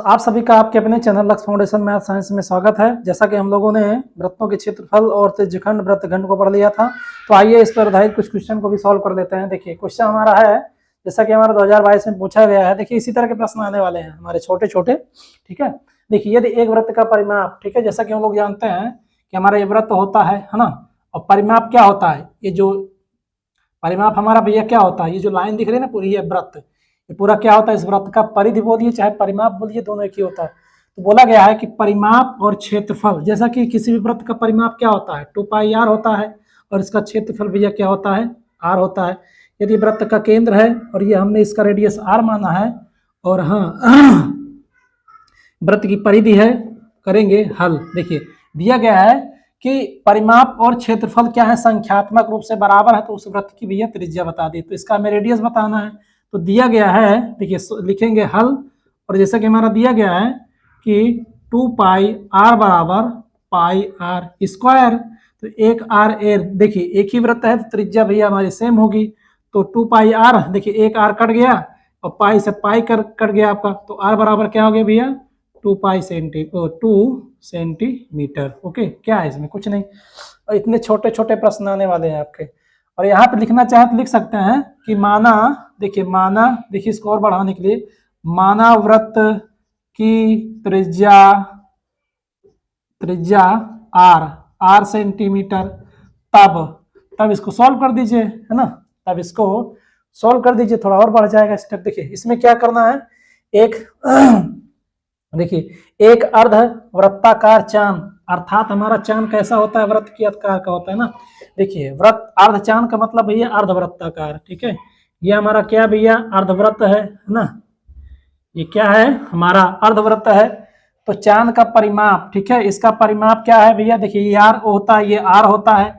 तो आप सभी का आपके अपने चैनल लक्ष्य फाउंडेशन मैथ साइंस में स्वागत है। जैसा कि हम लोगों ने वृत्तों के क्षेत्रफल और त्रिज्यखंड वृत्तखंड को पढ़ लिया था, तो आइए इस पर आधारित कुछ क्वेश्चन को भी सॉल्व कर लेते हैं। देखिए क्वेश्चन हमारा है, जैसा कि हमारा 2022 में पूछा गया है। देखिए इसी तरह के प्रश्न आने वाले हैं हमारे छोटे छोटे, ठीक है। देखिए यदि एक वृत्त का परिमाप, ठीक है, जैसा कि हम लोग जानते हैं कि हमारा ये वृत्त होता है ना, और परिमाप क्या होता है, ये जो परिमाप हमारा भैया क्या होता है, ये जो लाइन दिख रही है ना पूरी, ये वृत्त, ये पूरा क्या होता है, इस वृत्त का परिधि बोलिए चाहे परिमाप बोलिए, दोनों एक ही होता है। तो बोला गया है कि परिमाप और क्षेत्रफल, जैसा कि किसी भी वृत्त का परिमाप क्या होता है 2πr होता है, और इसका क्षेत्रफल भैया क्या होता है r होता है। यदि वृत्त का केंद्र है और ये हमने इसका रेडियस r माना है, और हाँ वृत्त की परिधि है, करेंगे हल। देखिए दिया गया है कि परिमाप और क्षेत्रफल क्या है, संख्यात्मक रूप से बराबर है, तो उस वृत्त की भैया त्रिज्या बता दी। तो इसका हमें रेडियस बताना है, तो दिया गया है, देखिए लिखेंगे हल। और जैसा कि हमारा दिया गया है कि 2πr बराबर πr स्क्वायर, तो एक r a, देखिए एक ही वृत्त है तो त्रिज्या भैया हमारी सेम होगी। तो 2πr, देखिए एक r कट गया और पाई से पाई कट गया आपका, तो r बराबर क्या हो गया भैया 2 सेंटीमीटर। ओके, क्या है इसमें, कुछ नहीं। और इतने छोटे छोटे प्रश्न आने वाले हैं आपके। और यहाँ पे लिखना चाहे तो लिख सकते हैं कि माना, देखिए इसको और बढ़ाने के लिए, माना वृत्त की त्रिज्या r सेंटीमीटर, तब इसको सॉल्व कर दीजिए, है ना, तब इसको सॉल्व कर दीजिए, थोड़ा और बढ़ जाएगा स्टेप। देखिए इसमें क्या करना है, देखिए एक अर्ध वृत्ताकार चांद, अर्थात हमारा चांद कैसा होता है, वृत्त की आकार का होता है ना। देखिए वृत्त अर्ध चांद का मतलब भैया अर्धवृत्ताकार, ठीक है। ये हमारा क्या भैया अर्धवृत्त है ना, ये क्या है हमारा अर्धवृत्त है। तो चांद का परिमाप, ठीक है, इसका परिमाप क्या है भैया, देखिए ये r होता है, ये r होता है,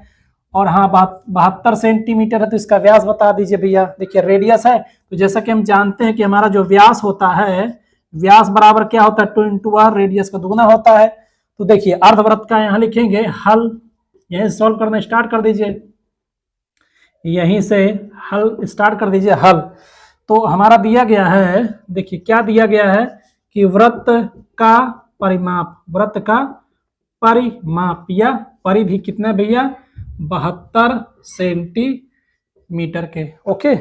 और हाँ 72 सेंटीमीटर है, तो इसका व्यास बता दीजिए भैया। देखिए रेडियस है, तो जैसा कि हम जानते हैं कि हमारा जो व्यास होता है, व्यास बराबर क्या होता है 2 × r, रेडियस का दुगुना होता है। तो देखिए अर्धवृत्त का यहाँ लिखेंगे हल, यहीं से सॉल्व करना स्टार्ट कर दीजिए, यहीं से हल स्टार्ट कर दीजिए हल। तो हमारा दिया गया है, देखिए क्या दिया गया है कि वृत्त का परिमाप या परिधि कितना भैया 72 सेंटीमीटर के। ओके,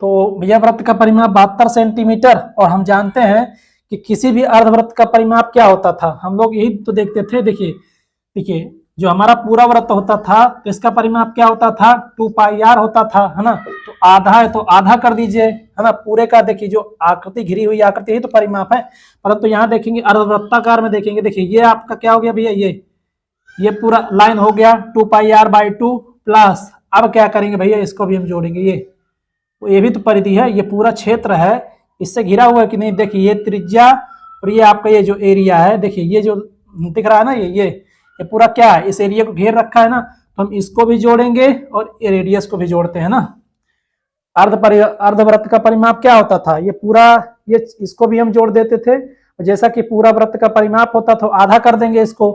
तो भैया वृत्त का परिमाप 72 सेंटीमीटर, और हम जानते हैं कि किसी भी अर्धवृत्त का परिमाप क्या होता था, हम लोग यही तो देखते थे। देखिए जो हमारा पूरा वृत्त होता था तो इसका परिमाप क्या होता था 2πr होता था, है ना। तो आधा है तो आधा कर दीजिए, है ना, पूरे का देखिए जो आकृति घिरी हुई आकृति ही तो परिमाप है। परंतु यहाँ देखेंगे अर्धवृत्ताकार में देखेंगे, देखिए ये आपका क्या हो गया भैया, ये पूरा लाइन हो गया 2πr/2 प्लस, अब क्या करेंगे भैया इसको भी हम जोड़ेंगे, ये भी तो परिधि है, ये पूरा क्षेत्र है, इससे घिरा हुआ है कि नहीं। देखिए ये त्रिज्या और ये आपका ये जो एरिया है, देखिए ये जो दिख रहा है ना, ये पूरा क्या है, इस एरिया को घेर रखा है ना, तो हम इसको भी जोड़ेंगे और रेडियस को भी जोड़ते हैं ना। अर्धवृत्त का परिमाप क्या होता था, ये पूरा, ये इसको भी हम जोड़ देते थे, और जैसा कि पूरा वृत्त का परिमाप होता था आधा कर देंगे इसको,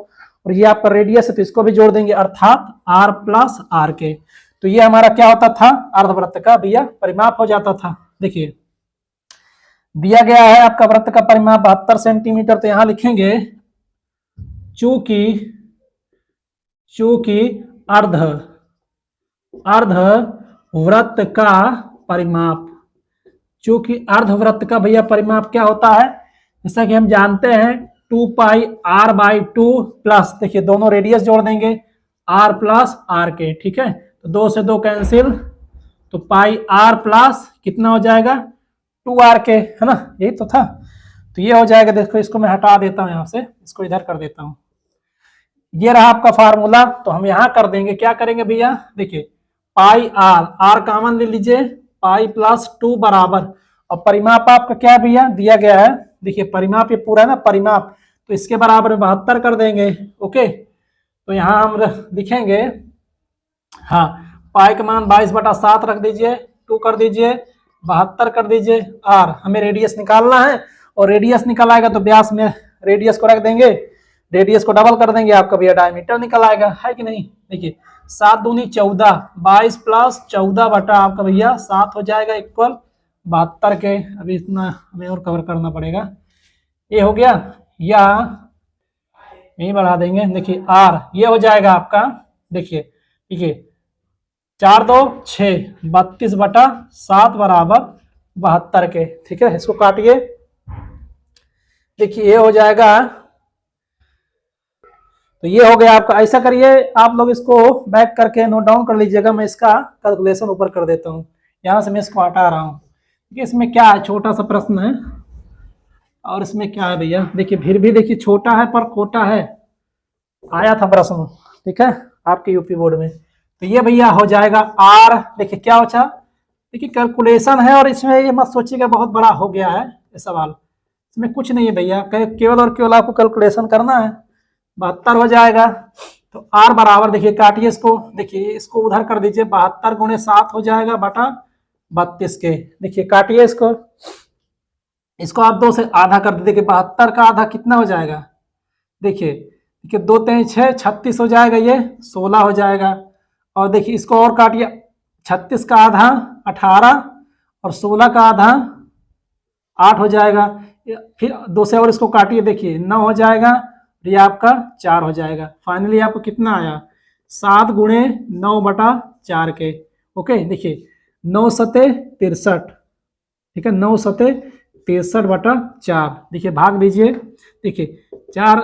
और ये आपका रेडियस है तो इसको भी जोड़ देंगे, अर्थात r + r के। तो ये हमारा क्या होता था, अर्धवृत्त का भैया परिमाप हो जाता था। देखिए दिया गया है आपका वृत्त का परिमाप 72 सेंटीमीटर, तो यहां लिखेंगे चूंकि अर्धवृत्त का परिमाप, चूंकि अर्धवृत्त का भैया परिमाप क्या होता है, जैसा कि हम जानते हैं 2πr/2 प्लस, देखिए दोनों रेडियस जोड़ देंगे r + r के, ठीक है। तो 2 से 2 कैंसिल, तो πr प्लस कितना हो जाएगा 2r के, है ना, यही तो था। तो ये हो जाएगा, देखो इसको मैं हटा देता हूँ, यहाँ से इसको इधर कर देता हूँ, ये रहा आपका फार्मूला। तो हम यहाँ कर देंगे, क्या करेंगे भैया, देखिए πr कॉमन ले लीजिए, पाई + 2 बराबर, और परिमाप आपका क्या भैया दिया गया है, देखिए परिमाप ये पूरा है ना परिमाप, तो इसके बराबर 72 कर देंगे। ओके, तो यहाँ हम लिखेंगे, हाँ पाई का मान 22/7 रख दीजिए, 2 कर दीजिए, 72 कर दीजिए, r हमें रेडियस निकालना है, और रेडियस निकल आएगा तो व्यास में रेडियस को रख देंगे, रेडियस को डबल कर देंगे, आपका भैया डायमीटर निकल आएगा, है कि नहीं। देखिए 7 दूनी 14, 22 + 14 बटा आपका भैया 7 हो जाएगा इक्वल 72 के, अभी इतना हमें और कवर करना पड़ेगा। ये हो गया, या यही बढ़ा देंगे। देखिए आर ये हो जाएगा आपका, देखिए ठीक है, 4 2 6, 32/7 बराबर 72 के। ठीक है, इसको काटिए। देखिए ये हो जाएगा, तो ये हो गया आपका। ऐसा करिए आप लोग, इसको बैक करके नोट डाउन कर लीजिएगा, मैं इसका कैलकुलेशन ऊपर कर देता हूँ। यहाँ से मैं इसको हटा रहा हूँ, देखिए इसमें क्या है, छोटा सा प्रश्न है, और इसमें क्या है भैया, देखिए फिर भी देखिए छोटा है पर खोटा है, आया था प्रश्न, ठीक है, आपके यूपी बोर्ड में। तो ये भैया हो जाएगा आर। देखिए क्या हो जाए, देखिए कैलकुलेशन है, और इसमें ये मत सोचिएगा बहुत बड़ा हो गया है ये सवाल, इसमें कुछ नहीं है भैया, केवल और केवल आपको कैलकुलेशन करना है। 72 हो जाएगा, तो आर बराबर, देखिए काटिए इसको, देखिए इसको उधर कर दीजिए, 72 गुणे 7 हो जाएगा बटा 32 के। देखिए काटिए इसको आप 2 से आधा कर दीजिए, 72 का आधा कितना हो जाएगा, देखिए देखिए 2 3 6, 36 हो जाएगा, ये 16 हो जाएगा। और देखिए इसको और काटिए, 36 का आधा 18, और 16 का आधा 8 हो जाएगा। फिर 2 से और इसको काटिए, देखिए 9 हो जाएगा, ये आपका 4 हो जाएगा। फाइनली आपको कितना आया, 7 गुणे 9 बटा 4 के। ओके, देखिए 9 सते 63, ठीक है, 9 सते 63 बटा 4। देखिए भाग दीजिए, देखिए 4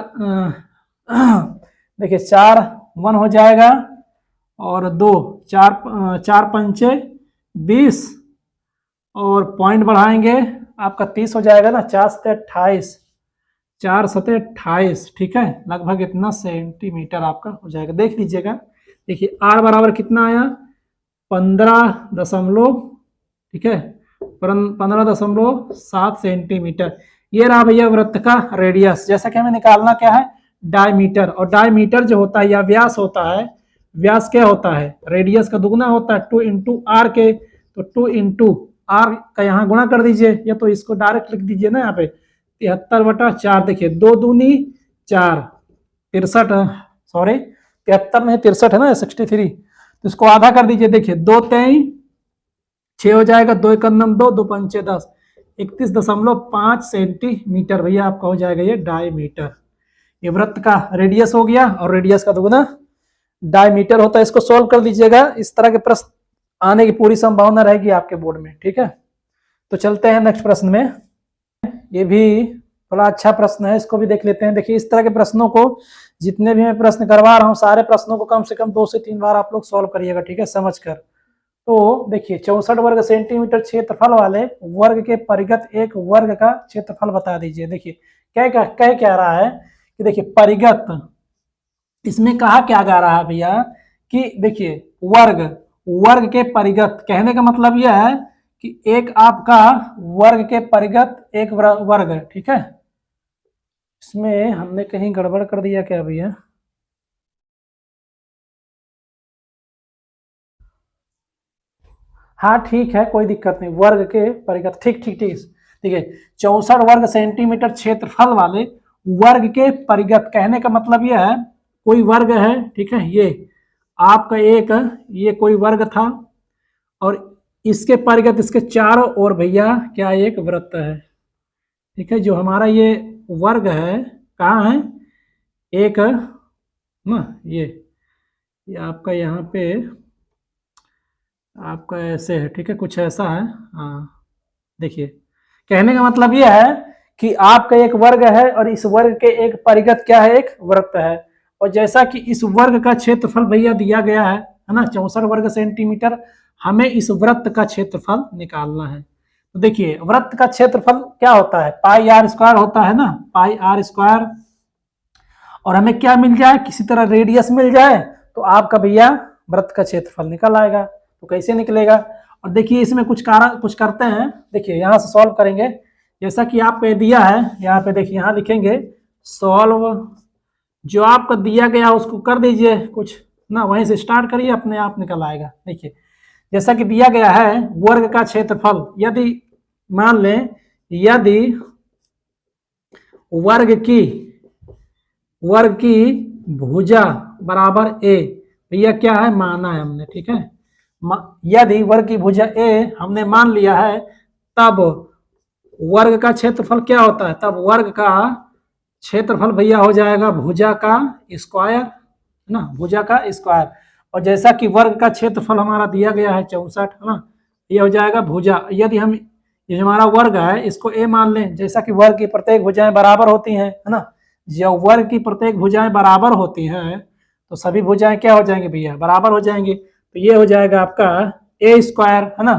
देखिए 4 1 हो जाएगा, और 2 4 पंचे 20, और पॉइंट बढ़ाएंगे आपका 30 हो जाएगा ना, 4 सते 28, 4 सते 28, ठीक है, लगभग इतना सेंटीमीटर आपका हो जाएगा। देख लीजिएगा, देखिए आर बराबर कितना आया, 15 ठीक है, 15.7 सेंटीमीटर। ये रहा भैया वृत्त का रेडियस। जैसा कि हमें निकालना क्या है, डायमीटर, और डायमीटर जो होता है या व्यास होता है, व्यास क्या होता है, रेडियस का दुगुना होता है, 2 इंटू आर के, तो 2 इंटू आर का यहाँ गुणा कर दीजिए, या तो इसको डायरेक्ट लिख दीजिए ना यहाँ पे, 73/4। देखिए 2 दूनी 4, 63, सॉरी 73 नहीं 63 है ना, 63, तो इसको आधा कर दीजिए। देखिए 2 3 6 हो जाएगा, 2 1 2, 2 5 10, 31.5 सेंटीमीटर भैया आपका हो जाएगा ये डायमीटर। ये वृत्त का रेडियस हो गया, और रेडियस का दुगुना डायमीटर होता है। इसको सोल्व कर लीजिएगा, इस तरह के प्रश्न आने की पूरी संभावना रहेगी आपके बोर्ड में, ठीक है। तो चलते हैं नेक्स्ट प्रश्न में, ये भी बड़ा अच्छा प्रश्न है, इसको भी देख लेते हैं। देखिए इस तरह के प्रश्नों को, जितने भी मैं प्रश्न करवा रहा हूँ, सारे प्रश्नों को कम से कम 2 से 3 बार आप लोग सॉल्व करिएगा, ठीक है, समझकर। तो देखिए 64 वर्ग सेंटीमीटर क्षेत्रफल वाले वर्ग के परिगत एक वर्ग का क्षेत्रफल बता दीजिए। देखिए कह क्या रहा है कि देखिए परिगत, इसमें कहा क्या जा रहा है भैया कि देखिए वर्ग के परिगत, कहने का मतलब यह है कि एक आपका वर्ग के परिगत एक वर्ग है, ठीक है। इसमें हमने कहीं गड़बड़ कर दिया क्या भैया, हाँ ठीक है, कोई दिक्कत नहीं, वर्ग के परिगत, ठीक ठीक ठीक ठीक है। 64 वर्ग सेंटीमीटर क्षेत्रफल वाले वर्ग के परिगत, कहने का मतलब यह है कोई वर्ग है, ठीक है, ये आपका एक, ये कोई वर्ग था, और इसके परिगत, इसके चारों ओर भैया क्या एक वृत्त है, ठीक है। जो हमारा ये वर्ग है कहाँ है, एक ना, ये आपका यहाँ पे आपका ऐसे है, ठीक है, कुछ ऐसा है, हाँ। देखिए कहने का मतलब यह है कि आपका एक वर्ग है, और इस वर्ग के एक परिगत क्या है, एक वृत्त है। और जैसा कि इस वर्ग का क्षेत्रफल भैया दिया गया है ना, 64 वर्ग सेंटीमीटर, हमें इस वृत्त का क्षेत्रफल निकालना है। तो देखिए वृत्त का क्षेत्रफल क्या होता है, पाई आर स्क्वायर होता है ना, पाई आर स्क्वायर, और हमें क्या मिल जाए, किसी तरह रेडियस मिल जाए, तो आपका भैया वृत्त का क्षेत्रफल निकल आएगा। तो कैसे निकलेगा, और देखिए इसमें कुछ करते हैं, देखिए यहाँ से सॉल्व करेंगे, जैसा कि आपको दिया है यहाँ पे, देखिए यहाँ लिखेंगे सॉल्व, जो आपको दिया गया उसको कर दीजिए कुछ ना, वहीं से स्टार्ट करिए, अपने आप निकल आएगा। देखिए जैसा कि दिया गया है वर्ग का क्षेत्रफल, यदि मान लें यदि वर्ग की भुजा बराबर ए, भैया क्या है माना है हमने, ठीक है, यदि वर्ग की भुजा ए हमने मान लिया है, तब वर्ग का क्षेत्रफल क्या होता है, तब वर्ग का क्षेत्रफल भैया हो जाएगा भुजा का स्क्वायर, है ना, भुजा का स्क्वायर। और जैसा कि वर्ग का क्षेत्रफल हमारा दिया गया है 64, है ना, ये हो जाएगा भुजा। यदि हम ये जो हमारा वर्ग है इसको a मान लें, जैसा कि वर्ग की प्रत्येक भुजाएं बराबर होती हैं, है ना, जब वर्ग की प्रत्येक भुजाएं बराबर होती हैं तो सभी भुजाएं क्या हो जाएंगी भैया, बराबर हो जाएंगे। तो ये हो जाएगा आपका a स्क्वायर, है ना।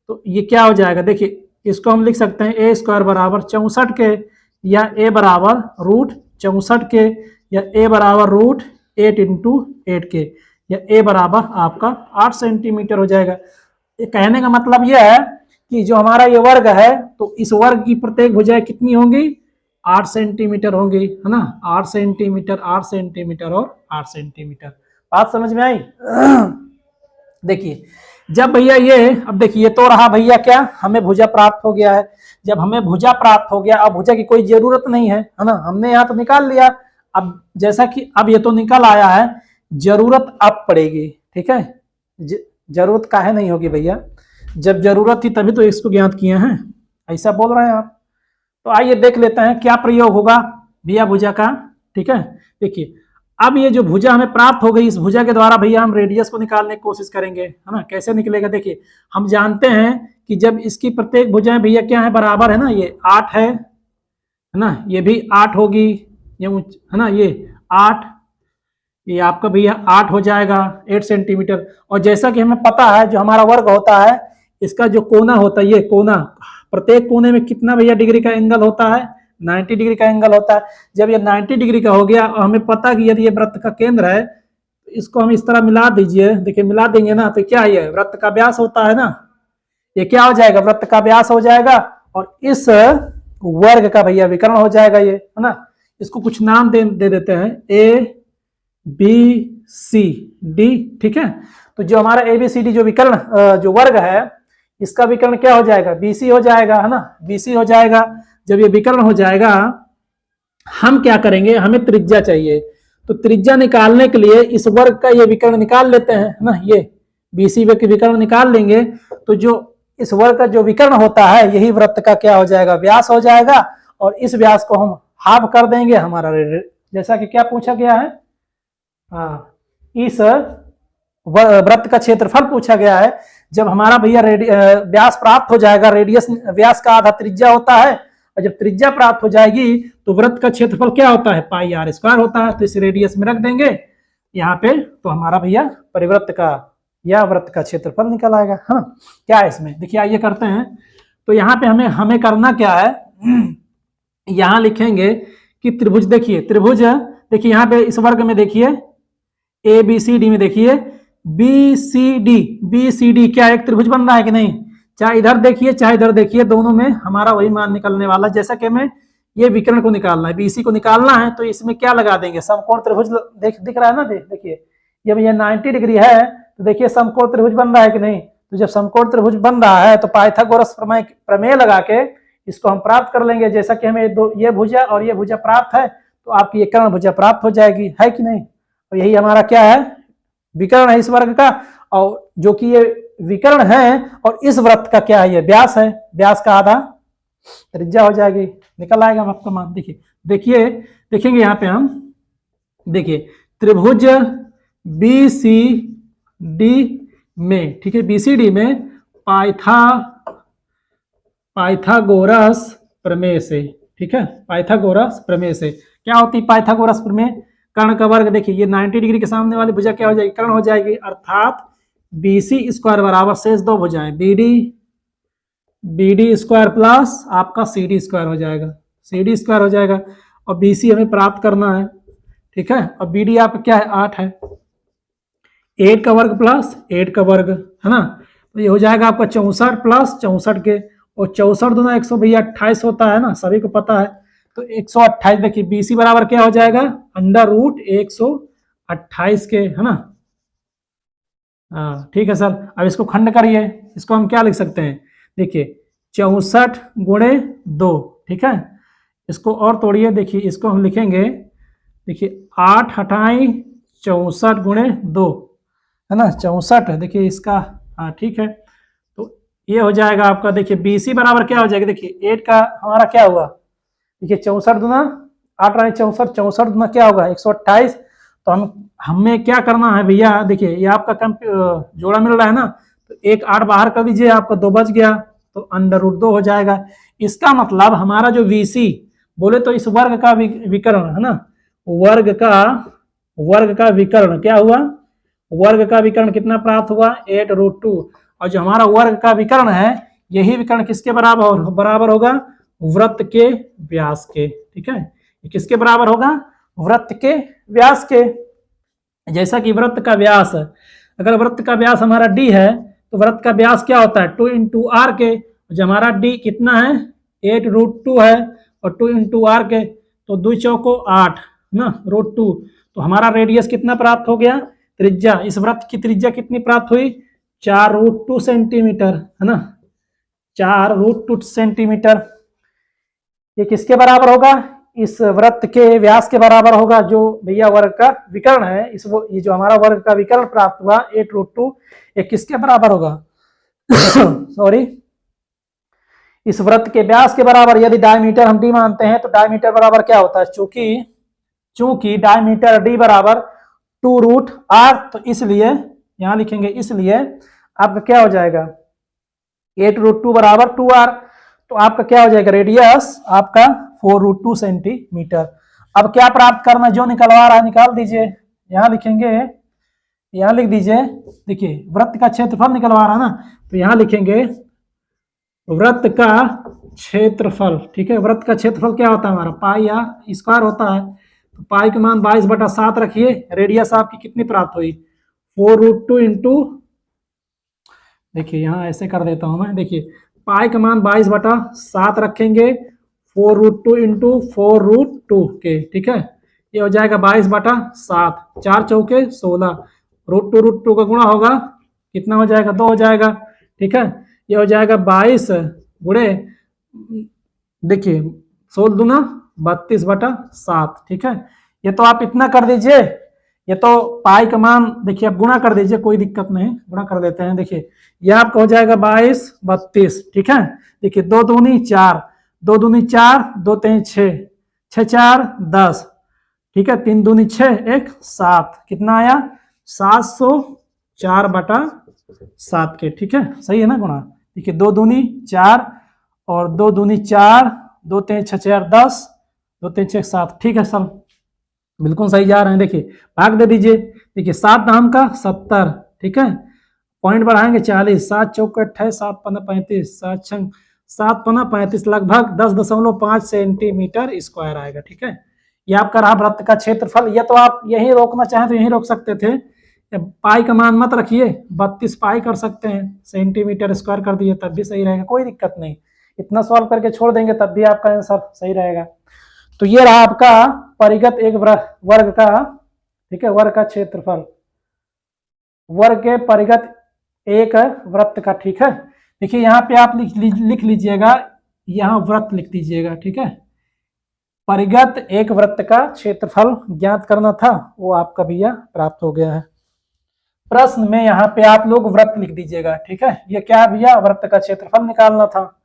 तो ये क्या हो जाएगा, देखिए इसको हम लिख सकते हैं a स्क्वायर बराबर 64 के, या a बराबर रूट 64 के, या a बराबर रूट 8 इंटू 8 के, या a बराबर आपका 8 सेंटीमीटर हो जाएगा। कहने का मतलब यह है कि जो हमारा ये वर्ग है तो इस वर्ग की प्रत्येक भुजाएं कितनी होंगी, 8 सेंटीमीटर होंगी, है ना, 8 सेंटीमीटर, 8 सेंटीमीटर और 8 सेंटीमीटर। बात समझ में आई? देखिए जब भैया ये, अब देखिए ये तो रहा भैया क्या, हमें भुजा प्राप्त हो गया है। जब हमें भुजा प्राप्त हो गया, अब भुजा की कोई जरूरत नहीं है, है ना, हमने यहाँ तो निकाल लिया। अब जैसा कि अब ये तो निकल आया है, जरूरत अब पड़ेगी, ठीक है। जरूरत काहे नहीं होगी भैया, जब जरूरत थी तभी तो इसको ज्ञात किए हैं, ऐसा बोल रहे हैं आप। तो आइए देख लेते हैं क्या प्रयोग होगा भैया भुजा का, ठीक है। देखिए अब ये जो भुजा हमें प्राप्त हो गई, इस भुजा के द्वारा भैया हम रेडियस को निकालने की कोशिश करेंगे, है ना। कैसे निकलेगा, देखिए हम जानते हैं कि जब इसकी प्रत्येक भुजाएं भैया क्या है, बराबर है ना, ये 8 है ना, ये भी 8 होगी, ये है ना, ये 8, ये आपका भैया 8 हो जाएगा 8 सेंटीमीटर। और जैसा कि हमें पता है जो हमारा वर्ग होता है इसका जो कोना होता है, ये कोना, प्रत्येक कोने में कितना भैया डिग्री का एंगल होता है, 90 डिग्री का एंगल होता है। जब ये 90 डिग्री का हो गया और हमें पता कि यदि ये वृत्त का केंद्र है, इसको हम इस तरह मिला दीजिए, देखिए मिला देंगे ना, तो क्या ये वृत्त का व्यास होता है ना, ये क्या हो जाएगा, वृत्त का व्यास हो जाएगा। और इस वर्ग का भैया विकर्ण हो जाएगा ये, है ना। इसको कुछ नाम दे देते हैं, ए बी सी डी, ठीक है। तो जो हमारा ए बी सी डी जो विकर्ण जो वर्ग है इसका विकर्ण क्या हो जाएगा, बीसी हो जाएगा, है ना, बीसी हो जाएगा। जब ये विकर्ण हो जाएगा हम क्या करेंगे, हमें त्रिज्या चाहिए, तो त्रिज्या निकालने के लिए इस वर्ग का ये विकर्ण निकाल लेते हैं, है ना, ये बीसी के विकर्ण निकाल लेंगे। तो जो इस वर्ग का जो विकर्ण होता है यही वृत्त का क्या हो जाएगा, व्यास हो जाएगा। और इस व्यास को हम हाफ कर देंगे हमारा, जैसा कि क्या पूछा गया है, इस वृत्त का क्षेत्रफल पूछा गया है। जब हमारा भैया व्यास प्राप्त हो जाएगा, रेडियस व्यास का आधा त्रिज्या होता है, और जब त्रिज्या प्राप्त हो जाएगी तो वृत्त का क्षेत्रफल क्या होता है, पाई आर स्क्वायर होता है। तो इस रेडियस में रख देंगे यहाँ पे, तो हमारा भैया परिवृत्त का या वृत्त का क्षेत्रफल निकल आएगा। हाँ क्या है इसमें, देखिए आइए करते हैं। तो यहाँ पे हमें करना क्या है, यहाँ लिखेंगे कि त्रिभुज, देखिए त्रिभुज, देखिए यहाँ पे इस वर्ग में देखिए ए बी सी डी में देखिए बी सी डी क्या एक त्रिभुज बन रहा है कि नहीं, चाहे इधर देखिए चाहे इधर देखिए, दोनों में हमारा वही मान निकलने वाला। जैसा कि हमें ये विकर्ण को निकालना है, बीसी को निकालना है, तो इसमें क्या लगा देंगे, समकोण त्रिभुज दिख रहा है ना, देखिए जब ये 90 डिग्री है तो देखिए समकोण त्रिभुज बन रहा है कि नहीं। तो जब समकोण त्रिभुज बन रहा है तो पाइथागोरस प्रमेय लगा के इसको हम प्राप्त कर लेंगे। जैसा कि हमें ये भुजा और ये भुजा प्राप्त है तो आपकी ये कर्ण भुजा प्राप्त हो जाएगी, है कि नहीं। और यही हमारा क्या है, विकर्ण है इस वर्ग का, और जो कि ये विकर्ण है और इस वृत्त का क्या है, ये व्यास है, व्यास का आधा त्रिज्या हो जाएगी, निकल आएगा आपका मान। देखिए देखेंगे यहाँ पे हम, देखिए त्रिभुज बी सी डी में, ठीक है, बी सी डी में पाइथागोरस प्रमेय से, ठीक है, पाइथागोरस प्रमेय से क्या होती है पाइथागोरस प्रमेय, कर्ण का वर्ग, देखिए ये 90 डिग्री के सामने वाली भुजा क्या हो जाएगी, कर्ण हो जाएगी, अर्थात बी सी स्क्वायर बराबर शेष दो भुजाएं बी डी स्क्वायर प्लस आपका सी डी स्क्वायर हो जाएगा, सी डी स्क्वायर हो जाएगा। और बी सी हमें प्राप्त करना है, ठीक है, और बी डी आप क्या है 8 है, 8 का वर्ग प्लस 8 का वर्ग, है ना। तो ये हो जाएगा आपका 64 प्लस 64 के, और 64 दूना 100 भैया 28 होता है ना, सभी को पता है। तो 128, देखिए बीसी बराबर क्या हो जाएगा, अंडर रूट 128 के, है ना। हाँ ठीक है सर। अब इसको खंड करिए, इसको हम क्या लिख सकते हैं, देखिए 64 गुणे 2, ठीक है। इसको और तोड़िए, देखिए इसको हम लिखेंगे, देखिए 8 हटाई 64 गुणे 2, है ना, 64 है, देखिए इसका, हाँ ठीक है। तो ये हो जाएगा आपका, देखिए BC बराबर क्या हो जाएगा, देखिए 8 का हमारा क्या हुआ, देखिए 64 दूना 8 रहे 64, 64 दूना क्या होगा 128। तो हमें क्या करना है भैया, देखिए ये आपका जोड़ा मिल रहा है ना, तो 1 8 बाहर कर दीजिए, आपका 2 बच गया, तो √2 हो जाएगा। इसका मतलब हमारा जो VC बोले तो इस वर्ग का विकर्ण है ना, वर्ग का विकर्ण क्या हुआ, वर्ग का विकर्ण कितना प्राप्त हुआ 8√2। और जो हमारा वर्ग का विकर्ण है, यही विकर्ण किसके बराबर होगा, वृत्त के व्यास के। ठीक है, किसके बराबर होगा, वृत्त के व्यास के। जैसा कि वृत्त का व्यास, अगर वृत्त का व्यास हमारा D है, तो वृत्त का व्यास क्या होता है 2 × r के। जो हमारा D कितना है 8√2 है, और 2 × r के, तो 2 चौको 8 ना √2। तो हमारा रेडियस कितना प्राप्त हो गया, त्रिज्या, इस वृत्त की त्रिज्या कितनी प्राप्त हुई 4√2 सेंटीमीटर है ना, 4√2 सेंटीमीटर। ये किसके बराबर होगा, इस वृत्त के व्यास के बराबर होगा, जो भैया वर्ग का विकर्ण है। ये जो हमारा वर्ग का विकर्ण प्राप्त हुआ 8√2, ये किसके बराबर होगा सॉरी, इस वृत्त के व्यास के बराबर। यदि डायमीटर हम D मानते हैं, तो डायमीटर बराबर क्या होता है, चूंकि डायमीटर D बराबर 2√r, तो इसलिए यहां लिखेंगे, इसलिए आपका क्या हो जाएगा 8√2 बराबर 2r। तो आपका क्या हो जाएगा, रेडियस आपका 4√2 सेंटीमीटर। अब क्या प्राप्त करना, जो निकलवा रहा है निकाल दीजिए, यहां लिखेंगे, यहां लिख दीजिए, देखिए वृत्त का क्षेत्रफल निकलवा रहा है ना, तो यहां लिखेंगे वृत्त का क्षेत्रफल। ठीक है, वृत्त का क्षेत्रफल क्या होता है हमारा, पाई या स्क्वायर होता है। तो पाई का मान 22/7 रखिए, रेडियस आपकी कितनी प्राप्त हुई 4√2 इंटू, देखिए यहां ऐसे कर देता हूं मैं, देखिए पाई का मान 22/7 रखेंगे, 4√2 इंटू 4√2 के। ठीक है, ये हो जाएगा 22/7, 4 चौके 16, √2 का गुणा होगा, कितना हो जाएगा 2 हो जाएगा। ठीक है, ये हो जाएगा 22 गुणे, देखिए 16 दूना 32/7। ठीक है, ये तो आप इतना कर दीजिए, ये तो पाई का मान देखिए आप गुणा कर दीजिए, कोई दिक्कत नहीं, गुणा कर देते हैं। देखिए ये आपका हो जाएगा 22 32। ठीक है, देखिए 2 दूनी 4, 2 दूनी 4, 2 3 6, 6 4 10। ठीक है, 3 दूनी 6, 1 7, कितना आया 704/7 के। ठीक है, सही है ना गुणा, देखिए 2 दूनी 4 और 2 दूनी 4, 2 3 6 4 10, 2 3 6 7। ठीक है सर, बिल्कुल सही जा रहे हैं। देखिए भाग दे दीजिए, देखिए 7 दाम का 70। ठीक है, पॉइंट बढ़ाएंगे 40, 7 चौक 28, 7 5 35, 7 6 7 5 35, लगभग 10.5 सेंटीमीटर स्क्वायर आएगा। ठीक है, ये आपका रहा वृत्त का क्षेत्रफल। या तो आप यही रोकना चाहें तो यही रोक सकते थे, पाई का मान मत रखिए, 32 पाई कर सकते हैं, सेंटीमीटर स्क्वायर कर दिए तब भी सही रहेगा, कोई दिक्कत नहीं। इतना सॉल्व करके छोड़ देंगे तब भी आपका आंसर सही रहेगा। तो ये रहा आपका परिगत एक वर्ग का, ठीक है, वर्ग का क्षेत्रफल, वर्ग के परिगत एक वृत्त का। ठीक है, देखिए यहाँ पे आप लिख लीजिएगा, यहाँ वृत्त लिख दीजिएगा। ठीक है, परिगत एक वृत्त का क्षेत्रफल ज्ञात करना था, वो आपका भैया प्राप्त हो गया है। प्रश्न में यहाँ पे आप लोग वृत्त लिख दीजिएगा। ठीक है, ये क्या भैया वृत्त का क्षेत्रफल निकालना था।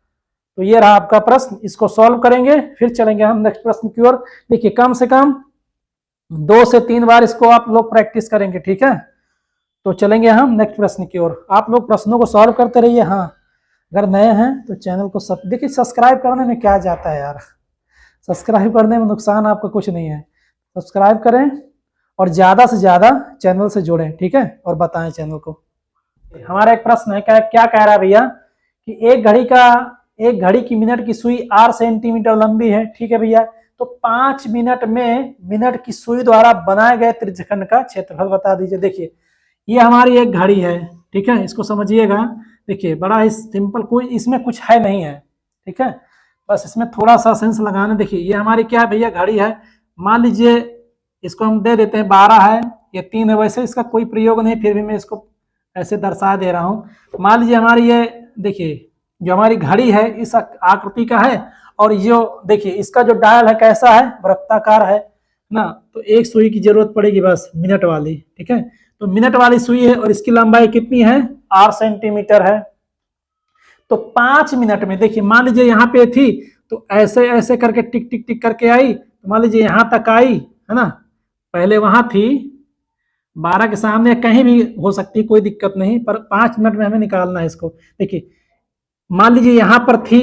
तो ये रहा आपका प्रश्न, इसको सॉल्व करेंगे, फिर चलेंगे हम नेक्स्ट प्रश्न की ओर। देखिए कम से कम 2 से 3 बार इसको आप लोग प्रैक्टिस करेंगे। ठीक है, तो चलेंगे हम नेक्स्ट प्रश्न की ओर। आप लोग प्रश्नों को सॉल्व करते रहिए। हाँ, अगर नए हैं तो चैनल को देखिए सब्सक्राइब करने में क्या जाता है यार, सब्सक्राइब करने में नुकसान आपका कुछ नहीं है। सब्सक्राइब करें और ज़्यादा से ज़्यादा चैनल से जुड़ें। ठीक है, और बताएं चैनल को। हमारा एक प्रश्न है, क्या कह रहा है भैया कि एक घड़ी की मिनट की सुई 8 सेंटीमीटर लंबी है। ठीक है भैया, तो 5 मिनट में मिनट की सुई द्वारा बनाए गए त्रिज्यखंड का क्षेत्रफल बता दीजिए। देखिए ये हमारी एक घड़ी है। ठीक है, इसको समझिएगा, देखिए बड़ा ही सिंपल, कोई इसमें कुछ है नहीं है। ठीक है, बस इसमें थोड़ा सा सेंस लगाना। देखिए ये हमारी क्या है भैया, घड़ी है। मान लीजिए इसको हम दे देते हैं 12 है, ये 3 है, वैसे इसका कोई प्रयोग नहीं, फिर भी मैं इसको ऐसे दर्शा दे रहा हूँ। मान लीजिए हमारी ये, देखिए जो हमारी घड़ी है इस आकृति का है, और जो देखिए इसका जो डायल है कैसा है, वृत्ताकार है ना। तो एक सुई की जरूरत पड़ेगी बस, मिनट वाली। ठीक है, तो मिनट वाली सुई है और इसकी लंबाई कितनी है 8 सेंटीमीटर है। तो 5 मिनट में देखिए, मान लीजिए यहाँ पे थी तो ऐसे ऐसे करके टिक टिक टिक करके आई, तो मान लीजिए यहाँ तक आई, है ना, पहले वहां थी 12 के सामने, कहीं भी हो सकती है, कोई दिक्कत नहीं, पर 5 मिनट में हमें निकालना है इसको। देखिए मान लीजिए यहाँ पर थी,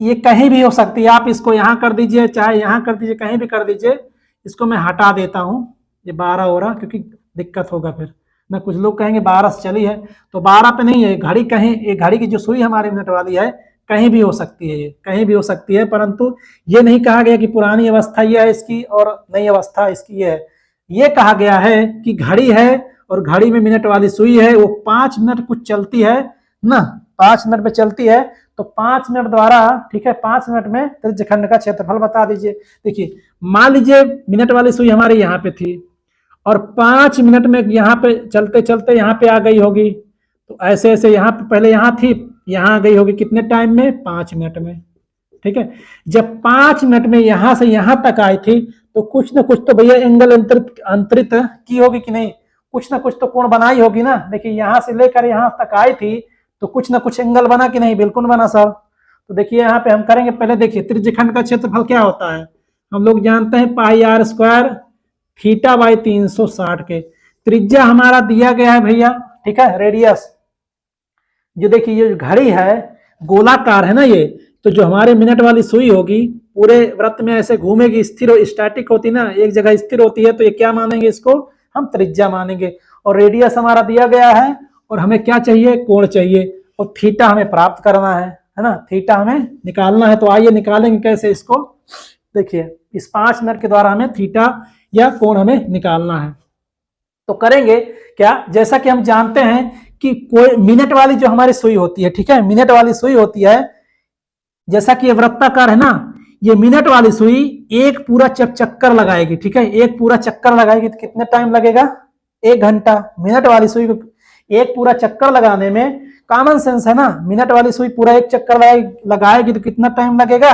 ये कहीं भी हो सकती है, आप इसको यहाँ कर दीजिए चाहे यहाँ कर दीजिए, कहीं भी कर दीजिए। इसको मैं हटा देता हूँ, ये 12 हो रहा क्योंकि दिक्कत होगा फिर ना, कुछ लोग कहेंगे 12 से चली है, तो 12 पे नहीं है घड़ी, कहीं ये घड़ी की जो सुई हमारी मिनट वाली है कहीं भी हो सकती है, ये कहीं भी हो सकती है, परंतु ये नहीं कहा गया कि पुरानी अवस्था ये है इसकी और नई अवस्था इसकी ये है। ये कहा गया है कि घड़ी है और घड़ी में मिनट वाली सुई है, वो 5 मिनट कुछ चलती है ना, 5 मिनट में चलती है, तो 5 मिनट द्वारा, ठीक है, 5 मिनट में त्रिज्यखंड का क्षेत्रफल बता दीजिए। देखिए मान लीजिए मिनट वाली सुई हमारी यहाँ पे थी और 5 मिनट में यहाँ पे चलते चलते यहाँ पे आ गई होगी, तो ऐसे ऐसे यहाँ पे पहले यहाँ थी, यहाँ आ गई होगी, कितने टाइम में, 5 मिनट में, ठीक है। जब 5 मिनट में यहाँ से यहाँ तक आई थी तो कुछ ना कुछ तो भैया एंगल अंतरित की होगी कि नहीं, कुछ ना कुछ तो कोण बनाई होगी ना। देखिए यहाँ से लेकर यहाँ तक आई थी तो कुछ ना कुछ एंगल बना कि नहीं, बिल्कुल बना सर। तो देखिए यहाँ पे हम करेंगे, पहले देखिए त्रिज्यखंड का क्षेत्रफल क्या होता है, हम लोग जानते हैं pi R square theta by 360 के। त्रिज्या हमारा दिया गया है भैया, ठीक है, रेडियस, जो देखिए ये घड़ी है गोलाकार है ना ये, तो जो हमारे मिनट वाली सुई होगी पूरे वृत्त में ऐसे घूमेगी, स्थिर स्टैटिक होती ना, एक जगह स्थिर होती है, तो ये क्या मानेंगे, इसको हम त्रिज्या मानेंगे। और रेडियस हमारा दिया गया है और हमें क्या चाहिए, कोण चाहिए, और थीटा हमें प्राप्त करना है ना, थीटा हमें निकालना है। तो आइए निकालेंगे कैसे इसको, देखिए इस 5 मिनट के द्वारा हमें थीटा या कोण हमें निकालना है। तो करेंगे क्या, जैसा कि हम जानते हैं कि कोई मिनट वाली जो हमारी सुई होती है, ठीक है, मिनट वाली सुई होती है, जैसा कि ये वृत्ताकार है ना, ये मिनट वाली सुई एक पूरा चक्कर लगाएगी, ठीक है, एक पूरा चक्कर लगाएगी तो कितने टाइम लगेगा, 1 घंटा। मिनट वाली सुई को एक पूरा चक्कर लगाने में कॉमन सेंस है ना, मिनट वाली सुई पूरा एक चक्कर लगाएगी तो कितना टाइम लगेगा,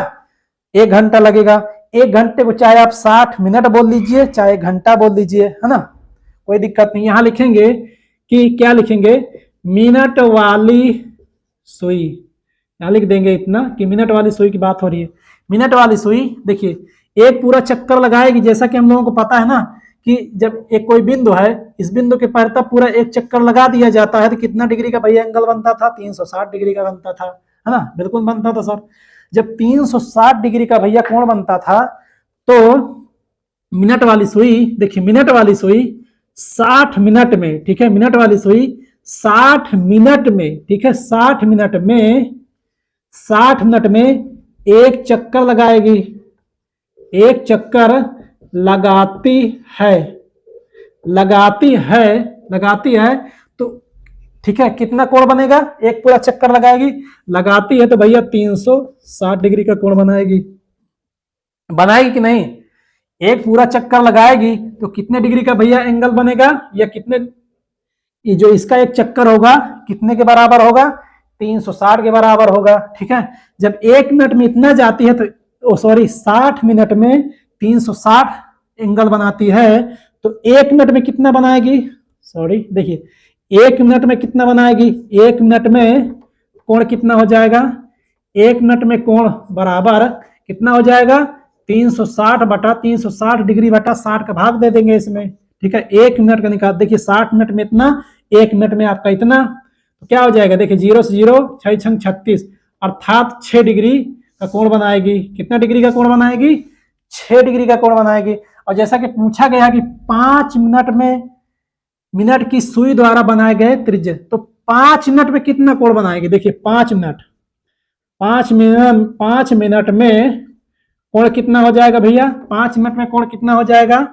1 घंटा लगेगा। 1 घंटे को चाहे आप 60 मिनट बोल लीजिए चाहे घंटा बोल लीजिए, है ना, कोई दिक्कत नहीं। यहां लिखेंगे कि क्या लिखेंगे, मिनट वाली सुई, यहां लिख देंगे इतना कि मिनट वाली सुई की बात हो रही है। मिनट वाली सुई देखिए एक पूरा चक्कर लगाएगी, जैसा कि हम लोगों को पता है ना कि जब एक कोई बिंदु है, इस बिंदु के पर तब पूरा एक चक्कर लगा दिया जाता है तो कितना डिग्री का भैया एंगल बनता था, 360 डिग्री का बनता था, है ना, बिल्कुल बनता था सर। जब 360 डिग्री का भैया कोण बनता था तो मिनट वाली सुई, देखिए मिनट वाली सुई 60 मिनट में, ठीक है, मिनट वाली सुई 60 मिनट में, ठीक है, 60 मिनट में, 60 मिनट में एक चक्कर लगाएगी, एक चक्कर लगाती है, लगाती है, लगाती है, तो ठीक है, कितना कोण बनेगा, एक पूरा चक्कर लगाएगी, लगाती है तो भैया 360 डिग्री का कोण बनाएगी, बनाएगी कि नहीं, एक पूरा चक्कर लगाएगी तो कितने डिग्री का भैया एंगल बनेगा, या कितने, ये जो इसका एक चक्कर होगा कितने के बराबर होगा, 360 के बराबर होगा, ठीक है। जब 1 मिनट में इतना जाती है तो सॉरी 60 मिनट में 360 एंगल बनाती है, तो 1 मिनट में कितना बनाएगी, सॉरी देखिए 1 मिनट में कितना बनाएगी, 1 मिनट में कोण कितना हो जाएगा, 1 मिनट में कोण बराबर कितना हो जाएगा, 360 बटा 360 डिग्री बटा 60 का भाग दे देंगे इसमें, ठीक है। 1 मिनट का निकाल, देखिए 60 मिनट में इतना, 1 मिनट में आपका इतना, तो क्या हो जाएगा, देखिए 0 से 0 6 छंग 36, अर्थात 6 डिग्री का कोण बनाएगी। कितना डिग्री का कोण बनाएगी, 6 डिग्री का कोण बनाएगी। और जैसा कि पूछा गया कि 5 मिनट में मिनट की सुई द्वारा बनाए गए त्रिज्या, तो 5 मिनट में कितना कोण बनाएगी, देखिए 5 मिनट, 5 मिनट में कोण कितना हो जाएगा भैया, 5 मिनट में कोण कितना हो जाएगा,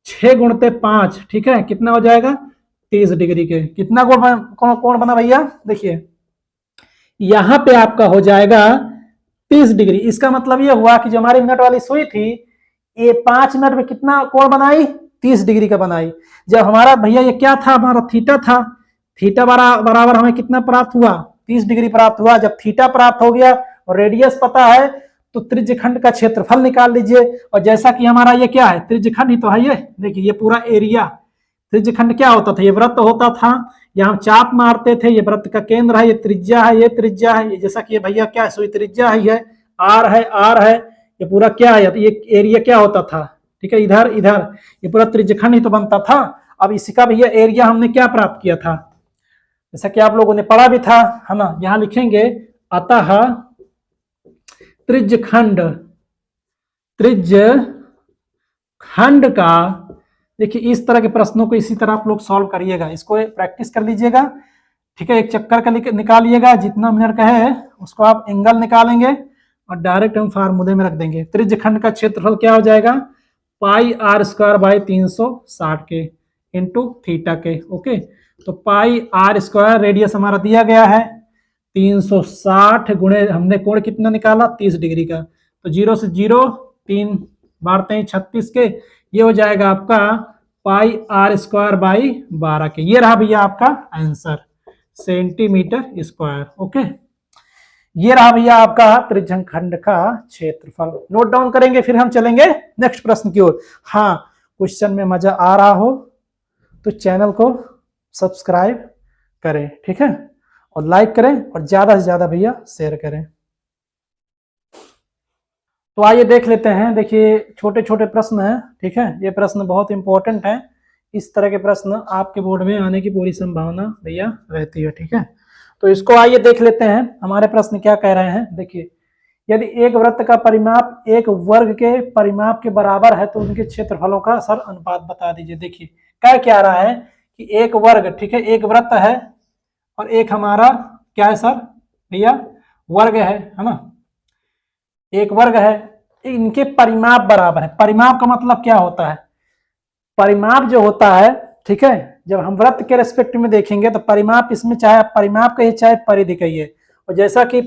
6 गुणते 5, ठीक है, कितना हो जाएगा 30 डिग्री के। कितना कोण बना भैया, देखिए यहां पे आपका हो जाएगा 30 डिग्री। इसका मतलब ये हुआ कि जो हमारी मिनट वाली सुई थी ये 5 मिनट में कितना कोण बनाई, 30 डिग्री का बनाई। जब हमारा भैया ये क्या था, हमारा थीटा था, थीटा बराबर हमें कितना प्राप्त हुआ, 30 डिग्री प्राप्त हुआ। जब थीटा प्राप्त हो गया और रेडियस पता है तो त्रिज्यखंड का क्षेत्रफल निकाल लीजिए। और जैसा कि हमारा ये क्या है, त्रिज्यखंड ही तो है ये, देखिए ये पूरा एरिया, त्रिज्यखंड क्या होता था, ये वृत्त होता था, यहाँ हम चाप मारते थे, ये वृत्त का केंद्र है, ये त्रिज्या है, ये त्रिज्या है, ये जैसा कि ये भैया क्या है, सुई त्रिज्या है, ये आर है, आर है, ये पूरा क्या है, ये एरिया क्या होता था, ठीक है, इधर इधर ये पूरा त्रिज्यखंड ही तो बनता था। अब इसका भैया एरिया हमने क्या प्राप्त किया था, जैसा कि आप लोगों ने पढ़ा भी था, है ना, यहां लिखेंगे अतः त्रिज्यखंड, त्रिज्यखंड का, देखिए इस तरह के प्रश्नों को इसी तरह आप लोग सॉल्व करिएगा, इसको प्रैक्टिस कर लीजिएगा, ठीक है, एक चक्कर का निकालिएगा, जितना मिनट का है उसको आप एंगल निकालेंगे और डायरेक्ट हम फार्मूले में रख देंगे। त्रिज्यखंड का क्षेत्रफल क्या हो जाएगा, पाई आर स्क्वायर बाई 360 के इंटू थीटा के, ओके। तो पाई आर स्क्वायर रेडियस हमारा दिया गया है 360 गुणे हमने कोण कितना निकाला 30 डिग्री का, तो 0 से 0 3 बारते हैं 36 के, ये हो जाएगा आपका पाई आर स्क्वायर बाई 12 के। ये रहा भैया आपका आंसर, सेंटीमीटर स्क्वायर, ओके। ये रहा भैया आपका त्रिज्यखंड का क्षेत्रफल। नोट डाउन करेंगे, फिर हम चलेंगे नेक्स्ट प्रश्न की ओर। हाँ, क्वेश्चन में मजा आ रहा हो तो चैनल को सब्सक्राइब करें, ठीक है, और लाइक करें और ज्यादा से ज्यादा भैया शेयर करें। तो आइए देख लेते हैं, देखिए छोटे छोटे प्रश्न हैं, ठीक है, ये प्रश्न बहुत इंपॉर्टेंट है, इस तरह के प्रश्न आपके बोर्ड में आने की पूरी संभावना भैया रहती है, ठीक है। तो इसको आइए देख लेते हैं, हमारे प्रश्न क्या कह रहे हैं। देखिए, यदि एक वृत्त का परिमाप एक वर्ग के परिमाप के बराबर है तो उनके क्षेत्रफलों का सर अनुपात बता दीजिए। देखिए क्या रहा है कि एक वर्ग, ठीक है, एक वृत्त है और एक हमारा क्या है सर भैया, वर्ग है ना, एक वर्ग है, इनके परिमाप बराबर है। परिमाप का मतलब क्या होता है, परिमाप जो होता है, ठीक है, जब हम वृत्त के रेस्पेक्ट में देखेंगे तो परिमाप, इसमें चाहे परिमाप कहिए चाहे परिधि कहिए, और जैसा कि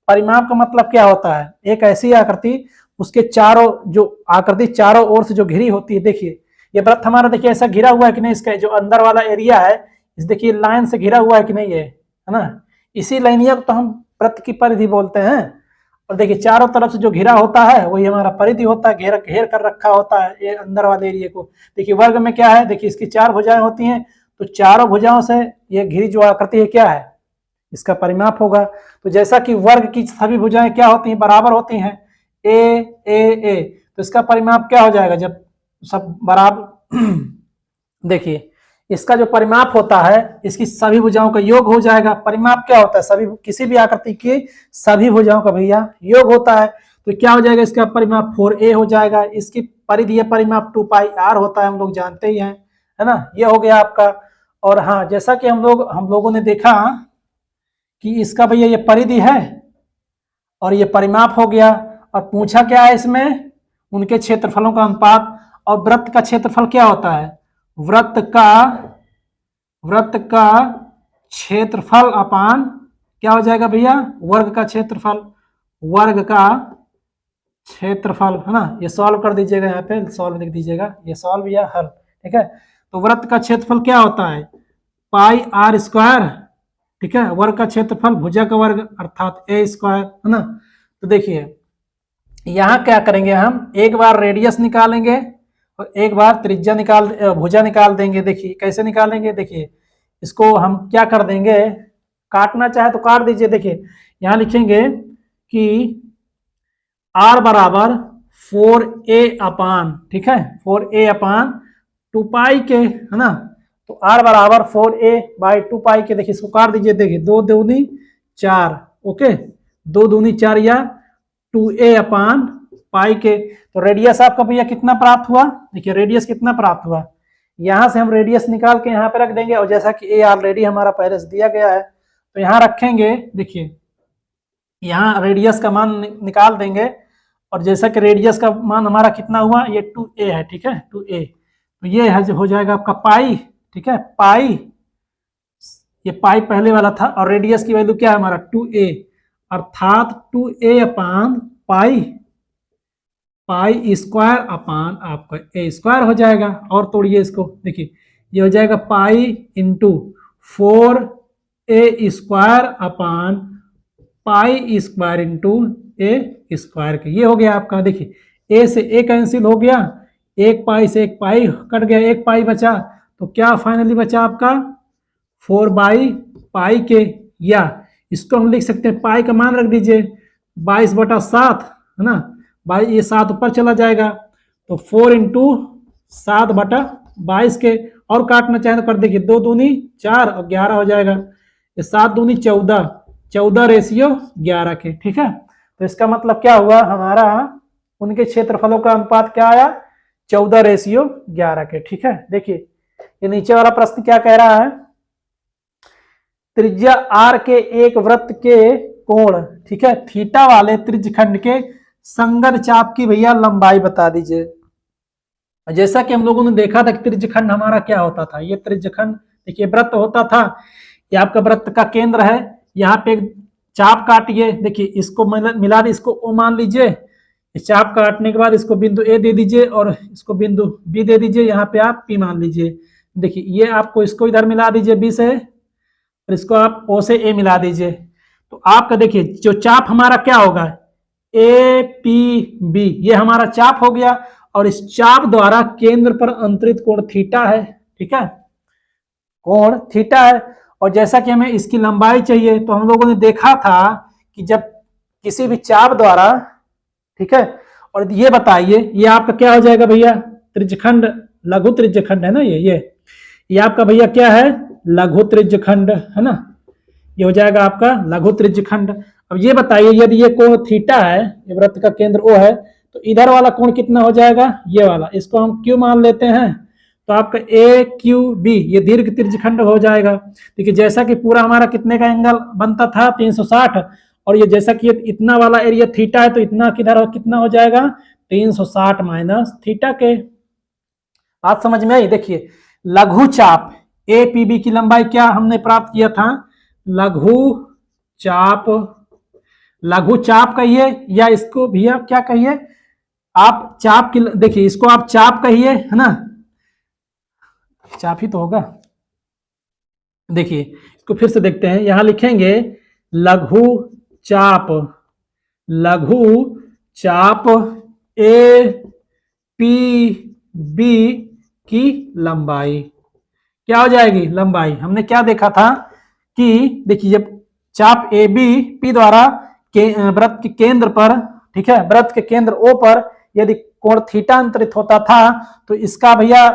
परिमाप का मतलब क्या होता है, एक ऐसी आकृति उसके चारों, जो आकृति चारों ओर से जो घिरी होती है। देखिए ये वृत्त हमारा, देखिए ऐसा घिरा हुआ है कि नहीं, इसका जो अंदर वाला एरिया है इस देखिए लाइन से घिरा हुआ है कि नहीं, है ना, इसी लाइनिया को तो हम वृत्त की परिधि बोलते हैं। और देखिए चारों तरफ से जो घिरा होता है वही हमारा परिधि होता है, घेर कर रखा होता है ये अंदर वाले एरिया को। देखिए वर्ग में क्या है, देखिए इसकी 4 भुजाएं होती हैं, तो चारों भुजाओं से ये घिरी जो आकृति है क्या है, इसका परिमाप होगा। तो जैसा कि वर्ग की सभी भुजाएं क्या होती हैं, बराबर होती हैं, ए, तो इसका परिमाप क्या हो जाएगा जब सब बराबर देखिए इसका जो परिमाप होता है इसकी सभी भुजाओं का योग हो जाएगा। परिमाप क्या होता है, सभी, किसी भी आकृति की सभी भुजाओं का भैया योग होता है, तो क्या हो जाएगा, इसका परिमाप 4a हो जाएगा। इसकी परिधि परिमाप 2 पाई r होता है, हम लोग जानते ही हैं, है ना, ये हो गया आपका। और हाँ, जैसा कि हम लोगों ने देखा कि इसका भैया ये परिधि है और ये परिमाप हो गया, और पूछा क्या है इसमें, उनके क्षेत्रफलों का अनुपात। और वृत्त का क्षेत्रफल क्या होता है, वृत्त का क्षेत्रफल अपान क्या हो जाएगा भैया, वर्ग का क्षेत्रफल, वर्ग का क्षेत्रफल, है ना। ये सॉल्व कर दीजिएगा, यहाँ पे सॉल्व लिख दीजिएगा, ये सॉल्व या हल, ठीक है। तो वृत्त का क्षेत्रफल क्या होता है, पाई आर स्क्वायर, ठीक है, वर्ग का क्षेत्रफल भुजा का वर्ग अर्थात ए स्क्वायर, है ना। तो देखिए यहाँ क्या करेंगे, हम एक बार रेडियस निकालेंगे और एक बार त्रिज्या भुजा निकाल देंगे। देखिए कैसे निकालेंगे, देखिए इसको हम क्या कर देंगे, काटना चाहे तो काट दीजिए। देखिए यहाँ लिखेंगे कि r बराबर 4a अपान, ठीक है, 4a अपान 2 पाई के, है ना। तो r बराबर 4a बाई 2 पाई के, देखिए इसको काट दीजिए। देखिए 2 दूनी 4, ओके, 2 दूनी 4 या 2a अपान पाई के। तो रेडियस आपका भैया कितना प्राप्त हुआ, देखिए रेडियस कितना प्राप्त हुआ, यहां से हम रेडियस निकाल के यहाँ पे रख देंगे, और जैसा कि a ऑलरेडी हमारा पहले से दिया गया है तो यहाँ रखेंगे। देखिए यहाँ रेडियस का मान निकाल देंगे, और जैसा कि रेडियस का मान हमारा कितना हुआ, ये 2a है, ठीक है, 2a, तो ये है हो जाएगा आपका पाई, ठीक है, पाई, ये पाई पहले वाला था, और रेडियस की वैल्यू क्या है हमारा 2a, अर्थात 2a अपान पाई, पाई स्क्वायर अपान आपका ए स्क्वायर हो जाएगा। और तोड़िए इसको, देखिए ये हो जाएगा pi into 4a square upon pi square into A square के, ये हो गया आपका। देखिए ए से ए कैंसिल हो गया, एक पाई से एक पाई कट गया, एक पाई बचा, तो क्या फाइनली बचा आपका 4/पाई के, या इसको हम लिख सकते हैं पाई का मान रख दीजिए 22/7, है ना। भाई ये 7 ऊपर चला जाएगा तो 4 इंटू 7/22 के, और काटना चाहे तो कर देखिए 2 दूनी 4 और 11 हो जाएगा। ये 7 दूनी 14, 14:11 के, ठीक है। तो इसका मतलब क्या हुआ, हमारा उनके क्षेत्रफलों का अनुपात क्या आया, 14:11 के, ठीक है। देखिए ये नीचे वाला प्रश्न क्या कह रहा है, त्रिज्या r के एक वृत्त के कोण, ठीक है, थीटा वाले त्रिज्यखंड के संगत चाप की भैया लंबाई बता दीजिए। जैसा कि हम लोगों ने देखा था कि त्रिज्यखंड हमारा क्या होता था, ये त्रिज्यखंड देखिए वृत्त होता था, ये आपका वृत्त का केंद्र है, यहाँ पे चाप काटिए, देखिए इसको मिला दी, इसको O मान लीजिए, इस चाप काटने के बाद इसको बिंदु A दे दीजिए और इसको बिंदु B दे दीजिए, यहाँ पे आप P मान लीजिए। देखिए ये आपको इसको इधर मिला दीजिए B से, और इसको आप O से A मिला दीजिए, तो आपका देखिए जो चाप हमारा क्या होगा, APB, ये हमारा चाप हो गया, और इस चाप द्वारा केंद्र पर अंतरित कोण थीटा है, ठीक है, कोण थीटा है। और जैसा कि हमें इसकी लंबाई चाहिए, तो हम लोगों ने देखा था कि जब किसी भी चाप द्वारा, ठीक है, और ये बताइए ये आपका क्या हो जाएगा भैया, त्रिज्यखंड, लघु त्रिज्यखंड है ना, ये आपका भैया क्या है, लघु त्रिज्यखंड है ना, ये हो जाएगा आपका लघु त्रिज्यखंड। अब ये बताइए यदि ये कोण थीटा है, ये वृत्त का केंद्र O है, तो इधर वाला कोण कितना हो जाएगा, ये वाला, इसको हम Q मान लेते हैं, तो आपका AQB ये दीर्घ त्रिज्यखंड हो जाएगा। देखिए जैसा कि पूरा हमारा कितने का एंगल बनता था 360, और ये जैसा कि इतना वाला एरिया थीटा है, तो इतना किधर कितना हो जाएगा 360 माइनस थीटा के। बात समझ में आई। देखिए लघु चाप APB की लंबाई क्या हमने प्राप्त किया था, लघु चाप कहिए, या इसको भैया क्या कहिए, आप चाप की, देखिए इसको आप चाप कहिए, है ना, चाप ही तो होगा। देखिए इसको फिर से देखते हैं, यहां लिखेंगे लघु चाप APB की लंबाई क्या हो जाएगी, लंबाई हमने क्या देखा था कि देखिए जब चाप ABP द्वारा वृत्त के केंद्र पर, ठीक है, वृत्त के केंद्र O पर यदि कोण थीटा अंतरित होता था, तो इसका भैया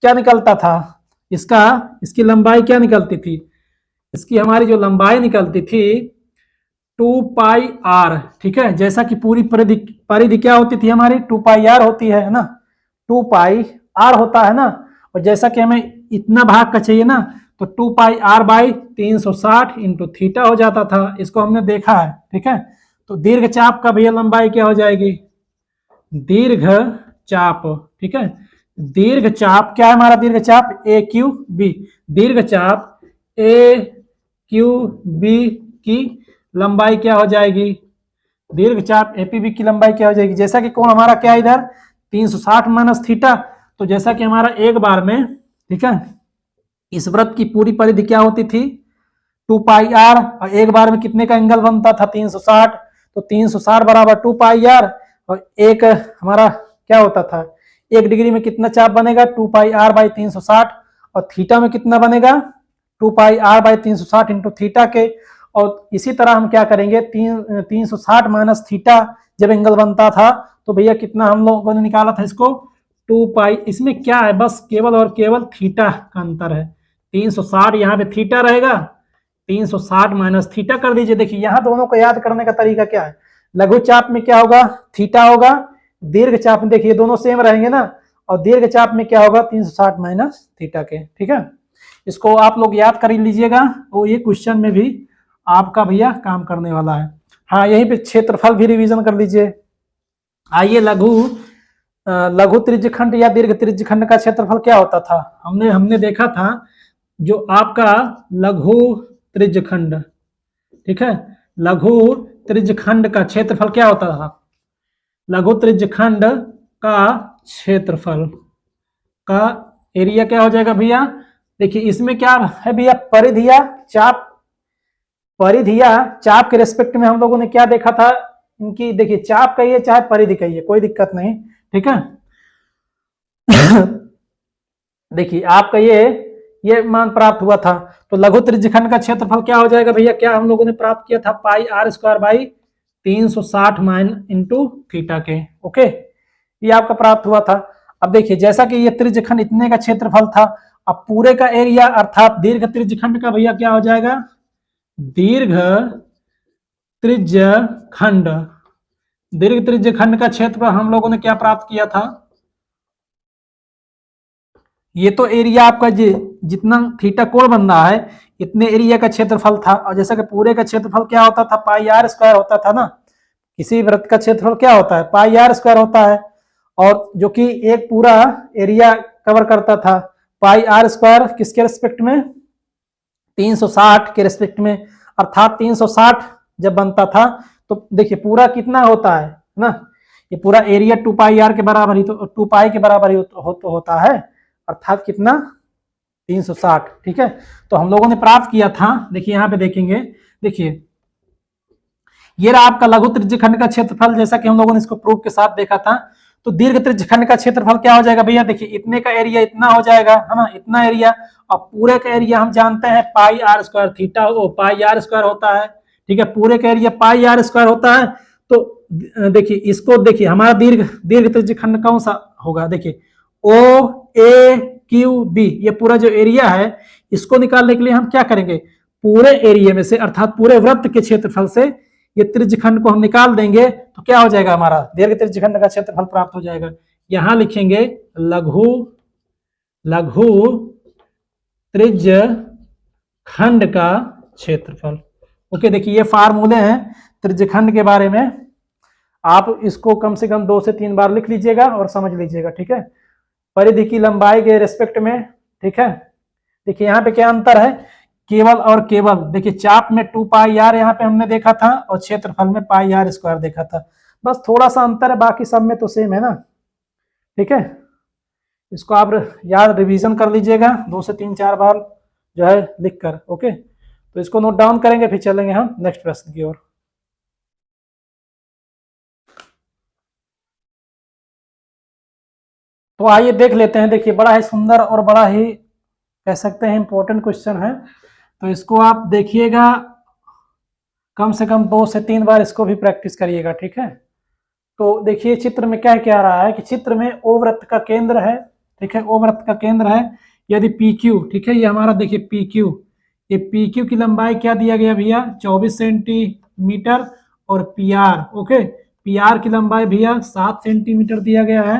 क्या निकलता था, इसकी लंबाई क्या निकलती थी, इसकी हमारी जो लंबाई निकलती थी 2πr, ठीक है, जैसा कि पूरी परिधि क्या होती थी हमारी 2πr होती है ना, 2πr होता है ना, और जैसा कि हमें इतना भाग का चाहिए ना, तो 2πr/360 इंटू थीटा हो जाता था, इसको हमने देखा है, ठीक है। तो दीर्घ चाप का भैया लंबाई क्या हो जाएगी, दीर्घ चाप, ठीक है, दीर्घ चाप क्या है हमारा, दीर्घ चाप AQB, दीर्घ चाप AQB की लंबाई क्या हो जाएगी, दीर्घ चाप APB की लंबाई क्या हो जाएगी, जैसा कि कोण हमारा क्या है इधर 360 माइनस थीटा, तो जैसा कि हमारा एक बार में, ठीक है, इस वृत्त की पूरी परिधि क्या होती थी 2πr, और एक बार में कितने का एंगल बनता था 360, तो 360 बराबर 2πr, और एक हमारा क्या होता था, 1 डिग्री में कितना चाप बनेगा 2πr/360, और थीटा में कितना बनेगा 2πr/360 इंटू थीटा के। और इसी तरह हम क्या करेंगे 360 माइनस थीटा जब एंगल बनता था, तो भैया कितना हम लोगों ने निकाला था इसको 2π, इसमें क्या है बस केवल और केवल थीटा का अंतर है, 360 यहाँ पे थीटा रहेगा, 360 माइनस थीटा कर दीजिए। देखिए यहाँ दोनों को याद करने का तरीका क्या है, लघु चाप में क्या होगा थीटा होगा, दीर्घ चाप में देखिए दोनों सेम रहेंगे ना, और दीर्घ चाप में क्या होगा 360 माइनस थीटा के, ठीक है। इसको आप लोग याद कर लीजिएगा, वो ये क्वेश्चन में भी आपका भैया काम करने वाला है। हाँ यहीं पे क्षेत्रफल भी रिवीजन कर लीजिए। आइए लघु त्रिज्यखंड या दीर्घ त्रिज्यखंड का क्षेत्रफल क्या होता था, हमने देखा था जो आपका लघु त्रिज्यखंड, ठीक है, लघु त्रिज्यखंड का क्षेत्रफल क्या होता था, लघु त्रिज्यखंड का क्षेत्रफल का एरिया क्या हो जाएगा भैया, देखिए इसमें क्या है भैया परिधिया चाप के रेस्पेक्ट में हम लोगों ने क्या देखा था, इनकी देखिए चाप कहिए चाहे परिधि कहिए कोई दिक्कत नहीं, ठीक है। देखिए आपका ये ये मान प्राप्त हुआ था। तो लघु त्रिज्यखंड का क्षेत्रफल क्या हो जाएगा भैया, क्या हम लोगों ने प्राप्त किया था, पाई आर स्क्वायर बाई 360 माइन इंटू थीटा के। ओके, ये आपका प्राप्त हुआ था। अब देखिए जैसा कि ये त्रिज्यखंड इतने का क्षेत्रफल था, अब पूरे का एरिया अर्थात दीर्घ त्रिज्यखंड का भैया क्या हो जाएगा, दीर्घ त्रिज्यखंड, दीर्घ त्रिज्यखंड का क्षेत्रफल हम लोगों ने क्या प्राप्त किया था, ये तो एरिया आपका जितना थीटा कोण बन रहा है इतने एरिया का क्षेत्रफल था। और जैसा कि पूरे का क्षेत्रफल क्या होता था, पाई आर स्क्वायर होता था ना, किसी वृत्त का क्षेत्रफल क्या होता है, पाई आर स्क्वायर होता है, और जो कि एक पूरा एरिया कवर करता था, पाई आर स्क्वायर किसके रिस्पेक्ट में, 360 के रिस्पेक्ट में, अर्थात 360 जब बनता था तो देखिए पूरा कितना होता है ना, ये पूरा एरिया 2 पाई आर के बराबर ही, तो 2 पाई के बराबर ही होता है, अर्थात कितना 360। ठीक है, तो हम लोगों ने प्राप्त किया था, देखिए यहां पे देखेंगे, देखिए ये रहा आपका लघु त्रिज्यखंड का क्षेत्रफल, जैसा कि हम लोगों ने इसको प्रूफ के साथ देखा था। तो दीर्घ त्रिज्यखंड का क्षेत्रफल क्या हो जाएगा भैया, देखिए इतने का एरिया इतना हो जाएगा, है ना, इतना एरिया, और पूरे का एरिया हम जानते हैं pi R square theta, pi R square होता है। ठीक है, पूरे का एरिया पाई आर स्क्वायर होता है। तो देखिए इसको, देखिए हमारा दीर्घ त्रिज्यखंड कौन सा होगा, देखिए ओ ए क्यू बी, ये पूरा जो एरिया है इसको निकालने के लिए हम क्या करेंगे, पूरे एरिया में से अर्थात पूरे वृत्त के क्षेत्रफल से ये त्रिज्यखंड को हम निकाल देंगे, तो क्या हो जाएगा, हमारा दीर्घ त्रिज्यखंड का क्षेत्रफल प्राप्त हो जाएगा। यहां लिखेंगे लघु त्रिज्यखंड का क्षेत्रफल। ओके, देखिए ये फार्मूले हैं त्रिज्यखंड के बारे में, आप इसको कम से कम 2 से 3 बार लिख लीजिएगा और समझ लीजिएगा। ठीक है, परिधि की लंबाई के रेस्पेक्ट में। ठीक है, देखिए यहाँ पे क्या अंतर है, केवल और केवल, देखिए चाप में 2 पाई आर यहाँ पे हमने देखा था और क्षेत्रफल में पाई आर स्क्वायर देखा था, बस थोड़ा सा अंतर है, बाकी सब में तो सेम है ना। ठीक है, इसको आप याद रिवीजन कर लीजिएगा 2 से 3-4 बार जो है लिख कर। ओके, तो इसको नोट डाउन करेंगे, फिर चलेंगे हम नेक्स्ट प्रश्न की ओर। तो आइए देख लेते हैं, देखिए बड़ा ही सुंदर और बड़ा ही कह सकते हैं इंपॉर्टेंट क्वेश्चन है, तो इसको आप देखिएगा, कम से कम 2 से 3 बार इसको भी प्रैक्टिस करिएगा। ठीक है, तो देखिए चित्र में क्या कह रहा है कि चित्र में ओ वृत्त का केंद्र है। ठीक है, ओ वृत्त का केंद्र है, यदि पी क्यू, ठीक है, ये हमारा देखिए पी क्यू, ये पी क्यू की लंबाई क्या दिया गया भैया, 24 सेंटीमीटर, और P R, okay, P R की लंबाई भैया 7 सेंटीमीटर दिया गया है।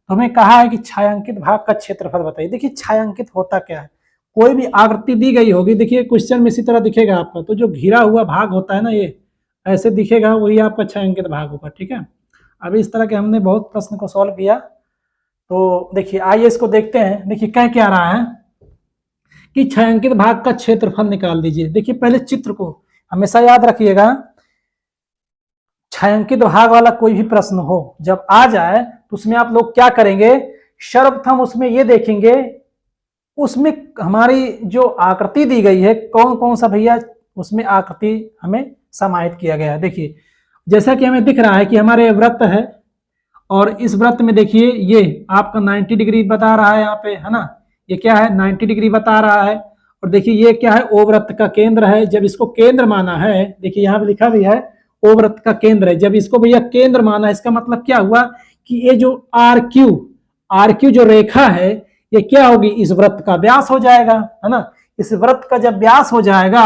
तो हमें कहा है कि छायांकित भाग का क्षेत्रफल बताइए। देखिए छायांकित होता क्या है, कोई भी आकृति दी गई होगी, देखिए क्वेश्चन में इसी तरह दिखेगा आपका, तो जो घिरा हुआ भाग होता है ना, ये ऐसे दिखेगा, वही आपका छायांकित भाग होगा। ठीक है, अभी इस तरह के हमने बहुत प्रश्न को सॉल्व किया, तो देखिए आइए इसको देखते हैं। देखिए क्या रहा है कि छायांकित भाग का क्षेत्रफल निकाल दीजिए। देखिए पहले चित्र को हमेशा याद रखिएगा, छायांकित भाग वाला कोई भी प्रश्न हो जब आ जाए तो उसमें आप लोग क्या करेंगे, सर्वप्रथम उसमें ये देखेंगे उसमें हमारी जो आकृति दी गई है कौन कौन सा भैया उसमें आकृति हमें समाहित किया गया है। देखिए जैसा कि हमें दिख रहा है कि हमारे वृत्त है, और इस वृत्त में देखिए ये आपका 90 डिग्री बता रहा है, यहाँ पे है ना, ये क्या है 90 डिग्री बता रहा है। और देखिए ये क्या है, ओ वृत्त का केंद्र है, जब इसको केंद्र माना है, देखिए यहाँ पे लिखा भी है ओ वृत्त का केंद्र है, जब इसको भैया केंद्र माना है, इसका मतलब क्या हुआ कि ये जो आर क्यू जो रेखा है ये क्या होगी, इस वृत्त का व्यास हो जाएगा, है ना। इस वृत्त का जब व्यास हो जाएगा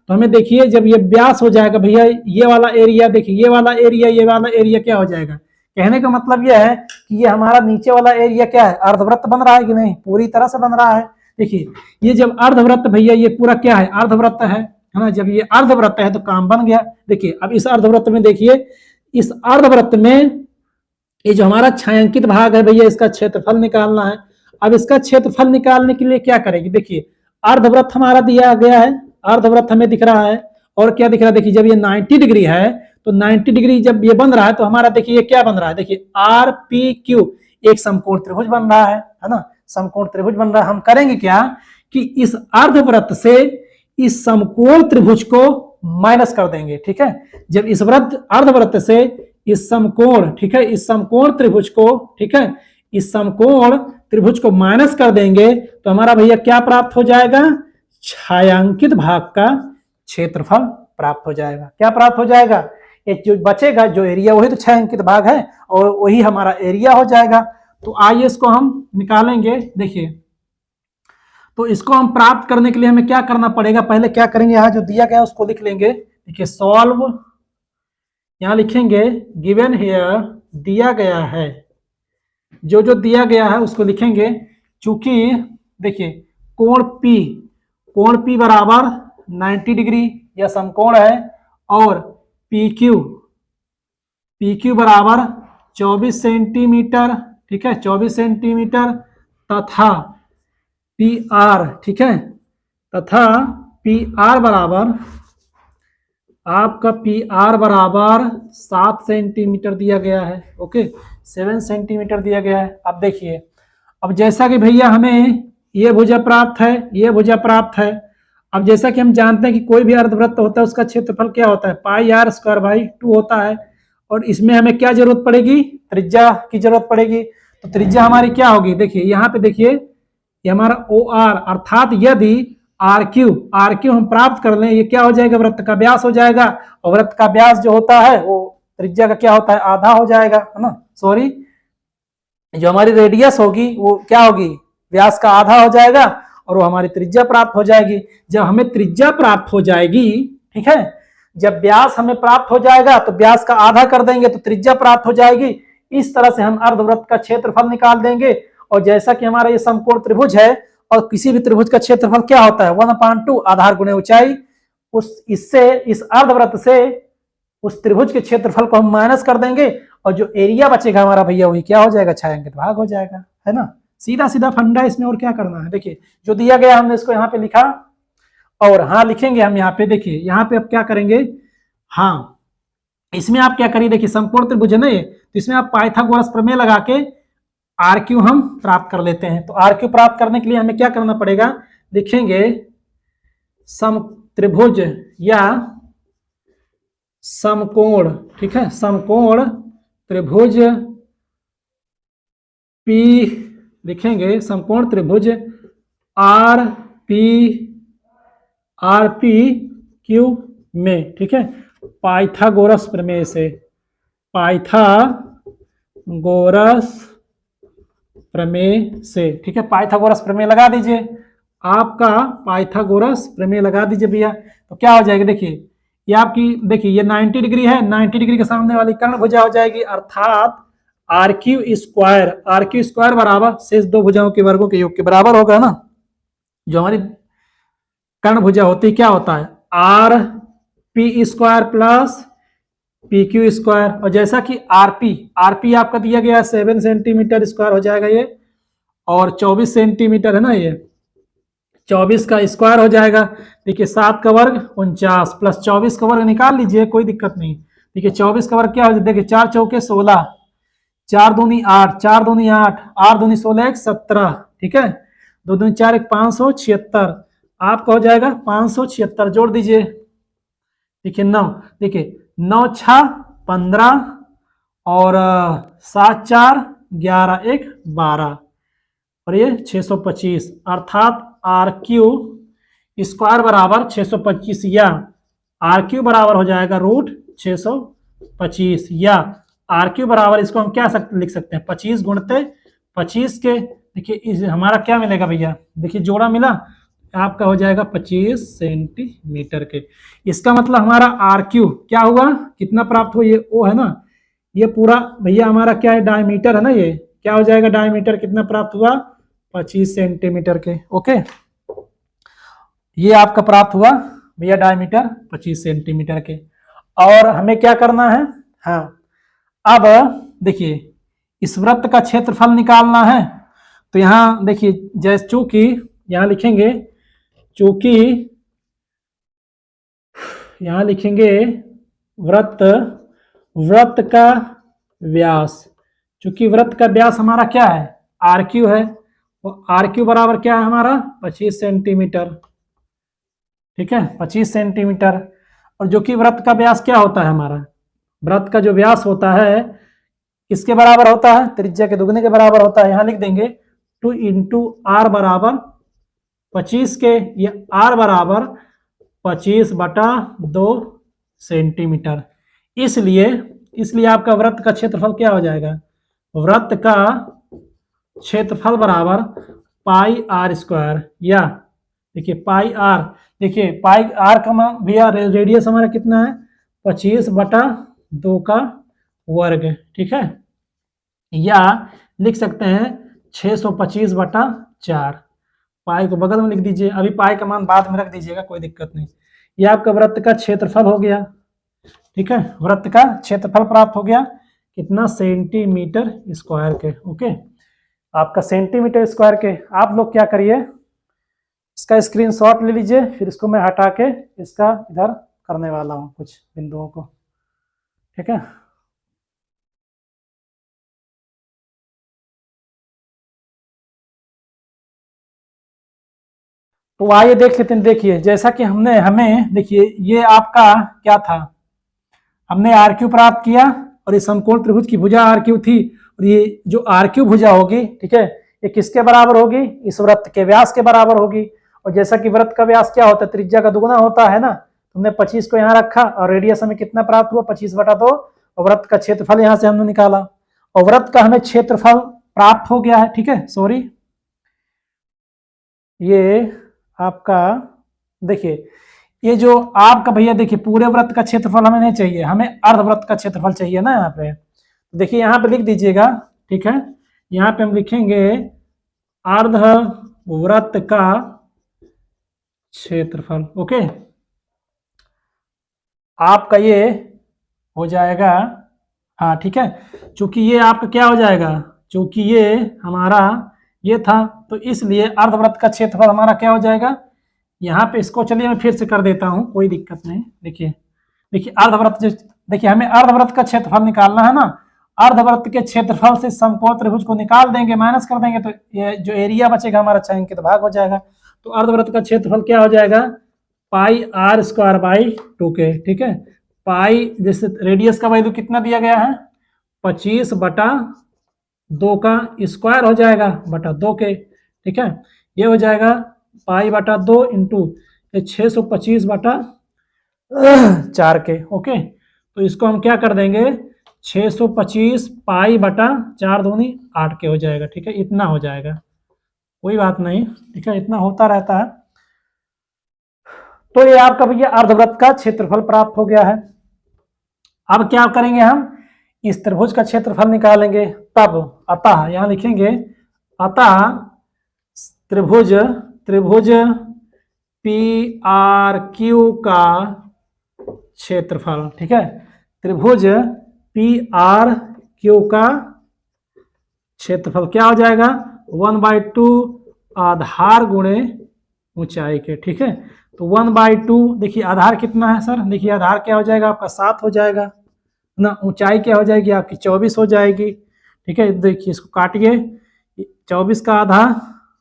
तो हमें देखिए जब ये व्यास हो जाएगा भैया, ये वाला एरिया देखिए, ये वाला एरिया क्या हो जाएगा। कहने का मतलब यह है कि ये हमारा नीचे वाला एरिया क्या है, अर्धवृत्त बन रहा है कि नहीं, पूरी तरह से बन रहा है। देखिए ये जब अर्धवृत्त भैया ये पूरा क्या है, अर्धवृत्त है ना, जब ये अर्धवृत्त है तो काम बन गया। देखिए अब इस अर्धवृत्त में देखिए, इस अर्धवृत्त में ये जो हमारा छायांकित भाग है भैया, इसका क्षेत्रफल निकालना है। अब इसका क्षेत्रफल निकालने के लिए क्या करेंगे, देखिए अर्धवृत्त हमारा दिया गया है, अर्धवृत्त हमें दिख रहा है, और क्या दिख रहा है, देखिए जब ये 90 डिग्री है तो 90 डिग्री जब ये बन रहा है तो हमारा देखिए ये क्या बन रहा है, देखिए आर पी क्यू एक समकोण त्रिभुज बन रहा है ना, समकोण त्रिभुज बन रहा है। हम करेंगे क्या कि इस अर्धवृत्त से इस समकोण त्रिभुज को माइनस कर देंगे। ठीक है, जब इस वृत्त अर्धवृत्त से इस समकोण, ठीक है, इस समकोण त्रिभुज को, ठीक है, इस समकोण त्रिभुज को माइनस कर देंगे तो हमारा भैया क्या प्राप्त हो जाएगा, छायांकित भाग का क्षेत्रफल प्राप्त हो जाएगा। क्या प्राप्त हो जाएगा, ये जो बचेगा जो एरिया वही तो छायांकित भाग है और वही हमारा एरिया हो जाएगा। तो आइए इसको हम निकालेंगे। देखिए तो इसको हम प्राप्त करने के लिए हमें क्या करना पड़ेगा, पहले क्या करेंगे, यहाँ जो दिया गया उसको लिख लेंगे। देखिए सॉल्व, यहाँ लिखेंगे गिवन हियर, दिया गया है, जो जो दिया गया है उसको लिखेंगे। चूंकि देखिए कोण P बराबर 90 डिग्री यह समकोण है और PQ बराबर 24 सेंटीमीटर, ठीक है 24 सेंटीमीटर, तथा PR, ठीक है, तथा PR बराबर आपका PR बराबर 7 सेंटीमीटर दिया गया है। ओके 7 सेंटीमीटर दिया गया है। अब देखिए, अब जैसा कि भैया हमें ये भुजा प्राप्त है, ये भुजा प्राप्त है। अब जैसा कि हम जानते हैं कि कोई भी अर्धवृत्त होता है उसका क्षेत्रफल क्या होता है, πr²/2 होता है। और इसमें हमें क्या जरूरत पड़ेगी, त्रिज्या की जरूरत पड़ेगी। तो त्रिज्या हमारी क्या होगी, देखिए यहाँ पे देखिए ये हमारा OR, अर्थात यदि RQ हम प्राप्त कर लें, ये क्या हो जाएगा, वृत्त का व्यास हो जाएगा। और वृत्त का व्यास जो होता है वो त्रिज्या का क्या होता है, आधा हो जाएगा, है ना। सॉरी, जो हमारी रेडियस होगी वो क्या होगी, व्यास का आधा हो जाएगा और वो हमारी त्रिज्या प्राप्त हो जाएगी। जब हमें त्रिज्या प्राप्त हो जाएगी, ठीक है, जब व्यास हमें प्राप्त हो जाएगा तो व्यास का आधा कर देंगे तो त्रिज्या प्राप्त हो जाएगी। इस तरह से हम अर्धवृत्त का क्षेत्रफल निकाल देंगे। और जैसा कि हमारा ये समकोण त्रिभुज है और किसी भी त्रिभुज का क्षेत्रफल क्या होता है, 1/2 आधार गुणे ऊंचाई। इस अर्धवृत्त से उस त्रिभुज के क्षेत्रफल को हम माइनस कर देंगे और जो एरिया बचेगा हमारा भैया वही क्या हो जाएगा, छायांकित भाग हो जाएगा, है ना। सीधा सीधा फंडा, इसमें और क्या करना है। देखिए जो दिया गया हमने इसको यहाँ पे लिखा और हाँ लिखेंगे हम यहाँ पे। देखिए यहाँ पे अब क्या करेंगे, हाँ इसमें आप क्या करिए, देखिए समकोण त्रिभुज है ना ये, तो इसमें आप पाइथागोरस प्रमेय लगा के RQ हम प्राप्त कर लेते हैं। तो RQ प्राप्त करने के लिए हमें क्या करना पड़ेगा, लिखेंगे सम त्रिभुज या समकोण, ठीक है, समकोण त्रिभुज P, लिखेंगे समकोण त्रिभुज RPQ में, ठीक है, पाइथागोरस प्रमेय से, पाइथागोरस प्रमेय से, ठीक है, पाइथागोरस प्रमेय लगा दीजिए। आपका पाइथागोरस प्रमेय लगा दीजिए भैया, तो क्या हो जाएगा, देखिए ये आपकी, देखिए ये 90 डिग्री है, 90 डिग्री के सामने वाली कर्ण भुजा हो जाएगी, अर्थात RQ स्क्वायर बराबर शेष दो भुजाओं के वर्गों के योग के बराबर होगा ना। जो हमारी कर्ण भुजा होती है क्या होता है, RP² प्लस PQ स्क्वायर। और जैसा कि RP आपका दिया गया है 7 सेंटीमीटर स्क्वायर हो जाएगा ये, और 24 सेंटीमीटर है ना, ये 24 का स्क्वायर हो जाएगा। देखिए 7 का वर्ग 49 प्लस 24 का वर्ग निकाल लीजिए, कोई दिक्कत नहीं। देखिए 24 का वर्ग क्या हो जाए, देखिए 4 चौके 16, 4 दूनी 8, 4 दूनी 8, 8 दूनी 16, 1 17, ठीक है, 2 दूनी 4, 1 576, आपका हो जाएगा 576, जोड़ दीजिए। देखिए 9, देखिए 9 6 15 और 7 4 11 1 12 और ये 625, अर्थात RQ स्क्वायर बराबर 625 या RQ बराबर हो जाएगा √625 या RQ बराबर इसको हम क्या लिख सकते हैं, 25 गुणते 25 के। देखिए हमारा क्या मिलेगा भैया, देखिए जोड़ा मिला, आपका हो जाएगा 25 सेंटीमीटर के। इसका मतलब हमारा RQ क्या हुआ, कितना प्राप्त हुआ, ये O है ना, ये पूरा भैया हमारा क्या है, डायमीटर है ना, ये क्या हो जाएगा, डायमीटर कितना प्राप्त हुआ, 25 सेंटीमीटर के। ओके, ये आपका प्राप्त हुआ भैया डायमीटर 25 सेंटीमीटर के। और हमें क्या करना है, हाँ अब देखिए इस वृत्त का क्षेत्रफल निकालना है। तो यहाँ देखिए जैसे चूंकि यहाँ लिखेंगे, चूंकि यहाँ लिखेंगे वृत्त का व्यास, चूंकि वृत्त का व्यास हमारा क्या है, RQ है, और RQ बराबर क्या है हमारा 25 सेंटीमीटर, ठीक है 25 सेंटीमीटर। और जो कि वृत्त का व्यास क्या होता है हमारा, वृत्त का जो व्यास होता है किसके बराबर होता है, त्रिज्या के दुगने के बराबर होता है। यहां लिख देंगे 2 इंटू आर बराबर 25 के, ये आर बराबर 25/2 सेंटीमीटर। इसलिए इसलिए आपका वृत्त का क्षेत्रफल क्या हो जाएगा, वृत्त का क्षेत्रफल बराबर पाई आर स्क्वायर, या देखिए पाई आर, देखिए पाई आर का मान भैया रेडियस हमारा कितना है 25/2 का वर्ग, ठीक है, या लिख सकते हैं 625/4। पाई को बगल में लिख दीजिए, अभी पाई का मान बाद में रख दीजिएगा, कोई दिक्कत नहीं। यह आपका वृत्त का क्षेत्रफल हो गया, ठीक है, वृत्त का क्षेत्रफल प्राप्त हो गया कितना, सेंटीमीटर स्क्वायर के। ओके, आपका सेंटीमीटर स्क्वायर के। आप लोग क्या करिए, इसका स्क्रीनशॉट ले लीजिए, फिर इसको मैं हटा के इसका इधर करने वाला हूं कुछ बिंदुओं को, ठीक है। तो आइए देख लेते हैं। देखिए जैसा कि हमें देखिए ये आपका क्या था, हमने आर क्यू प्राप्त किया और इस समकोण त्रिभुज की भुजा आर क्यू थी, और ये जो आर क्यू भुजा होगी, ठीक है, ये किसके बराबर होगी, इस वृत्त के व्यास के बराबर होगी। और जैसा कि वृत्त का व्यास क्या होता है, त्रिज्या का दुगुना होता है ना, हमने 25 को यहाँ रखा और रेडियस हमें कितना प्राप्त हुआ 25/2, और वृत्त का क्षेत्रफल यहाँ से हमने निकाला, और वृत्त का हमें क्षेत्रफल प्राप्त हो गया है, ठीक है। सॉरी, ये आपका देखिए, ये जो आपका भैया देखिए पूरे वृत्त का क्षेत्रफल हमें नहीं चाहिए, हमें अर्धवृत्त का क्षेत्रफल चाहिए ना। यहाँ पे देखिए, यहाँ पे लिख दीजिएगा, ठीक है, यहाँ पे हम लिखेंगे अर्धवृत्त का क्षेत्रफल। ओके, आपका ये हो जाएगा, हाँ ठीक है, चूंकि ये आपका क्या हो जाएगा, चूंकि ये हमारा ये था, तो इसलिए अर्धवृत्त का क्षेत्रफल हमारा क्या हो जाएगा, यहाँ पे इसको चलिए मैं फिर से कर देता हूँ, कोई दिक्कत नहीं। देखिए देखिए अर्धवृत्त, देखिए हमें अर्धवृत्त का क्षेत्रफल निकालना है ना, अर्धवृत्त के क्षेत्रफल से समकोण त्रिभुज को निकाल देंगे, माइनस कर देंगे, तो ये जो एरिया बचेगा हमारा छायांकित भाग हो जाएगा। तो अर्धवृत्त का क्षेत्रफल क्या हो जाएगा, पाई आर स्क्वायर बाई 2 के, ठीक है। पाई जैसे रेडियस का वैल्यू कितना दिया गया है 25/2 का स्क्वायर हो जाएगा बटा 2 के, ठीक है। ये हो जाएगा पाई/2 इंटू 625/4 के। ओके, तो इसको हम क्या कर देंगे 625 पाई/4 दूनी 8 के हो जाएगा, ठीक है, इतना हो जाएगा, कोई बात नहीं, ठीक है, इतना होता रहता है। तो ये आपका भैया अर्धवृत्त का क्षेत्रफल प्राप्त हो गया है। अब क्या करेंगे, हम इस त्रिभुज का क्षेत्रफल निकालेंगे, तब अतः यहां लिखेंगे अतः त्रिभुज पी आर क्यू का क्षेत्रफल, ठीक है, त्रिभुज पी आर क्यू का क्षेत्रफल क्या हो जाएगा 1/2 आधार गुणे ऊंचाई के, ठीक है। तो 1/2 देखिए आधार कितना है सर, देखिए आधार क्या हो जाएगा आपका 7 हो जाएगा ना, ऊंचाई क्या हो जाएगी आपकी 24 हो जाएगी, ठीक है। देखिए इसको काटिए, 24 का आधा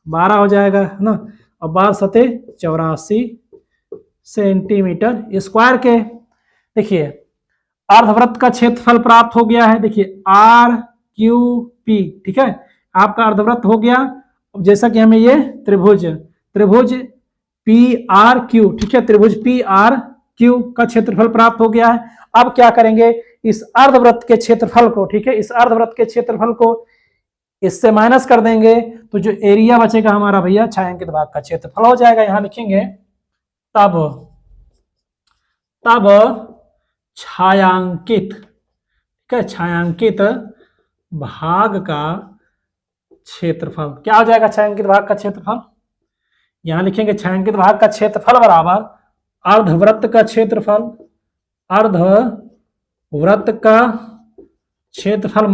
12 हो जाएगा है ना, और 12×7 84 सेंटीमीटर स्क्वायर के। देखिए अर्धवृत्त का क्षेत्रफल प्राप्त हो गया है, देखिए आर क्यू पी, ठीक है, आपका अर्धवृत्त हो गया। जैसा कि हमें ये त्रिभुज पी आर क्यू, ठीक है, त्रिभुज पी आर क्यू का क्षेत्रफल प्राप्त हो गया है। अब क्या करेंगे, इस अर्धवृत्त के क्षेत्रफल को, ठीक है, इस अर्धवृत्त के क्षेत्रफल को इससे माइनस कर देंगे, तो जो एरिया बचेगा हमारा भैया छायांकित भाग का क्षेत्रफल हो जाएगा। यहां लिखेंगे तब छायांकित, ठीक है, छायांकित भाग का क्षेत्रफल क्या हो जाएगा, छायांकित भाग का क्षेत्रफल यहां लिखेंगे छायांकित भाग का क्षेत्रफल बराबर अर्धवृत्त का क्षेत्रफल, अर्धवृत्त का क्षेत्रफल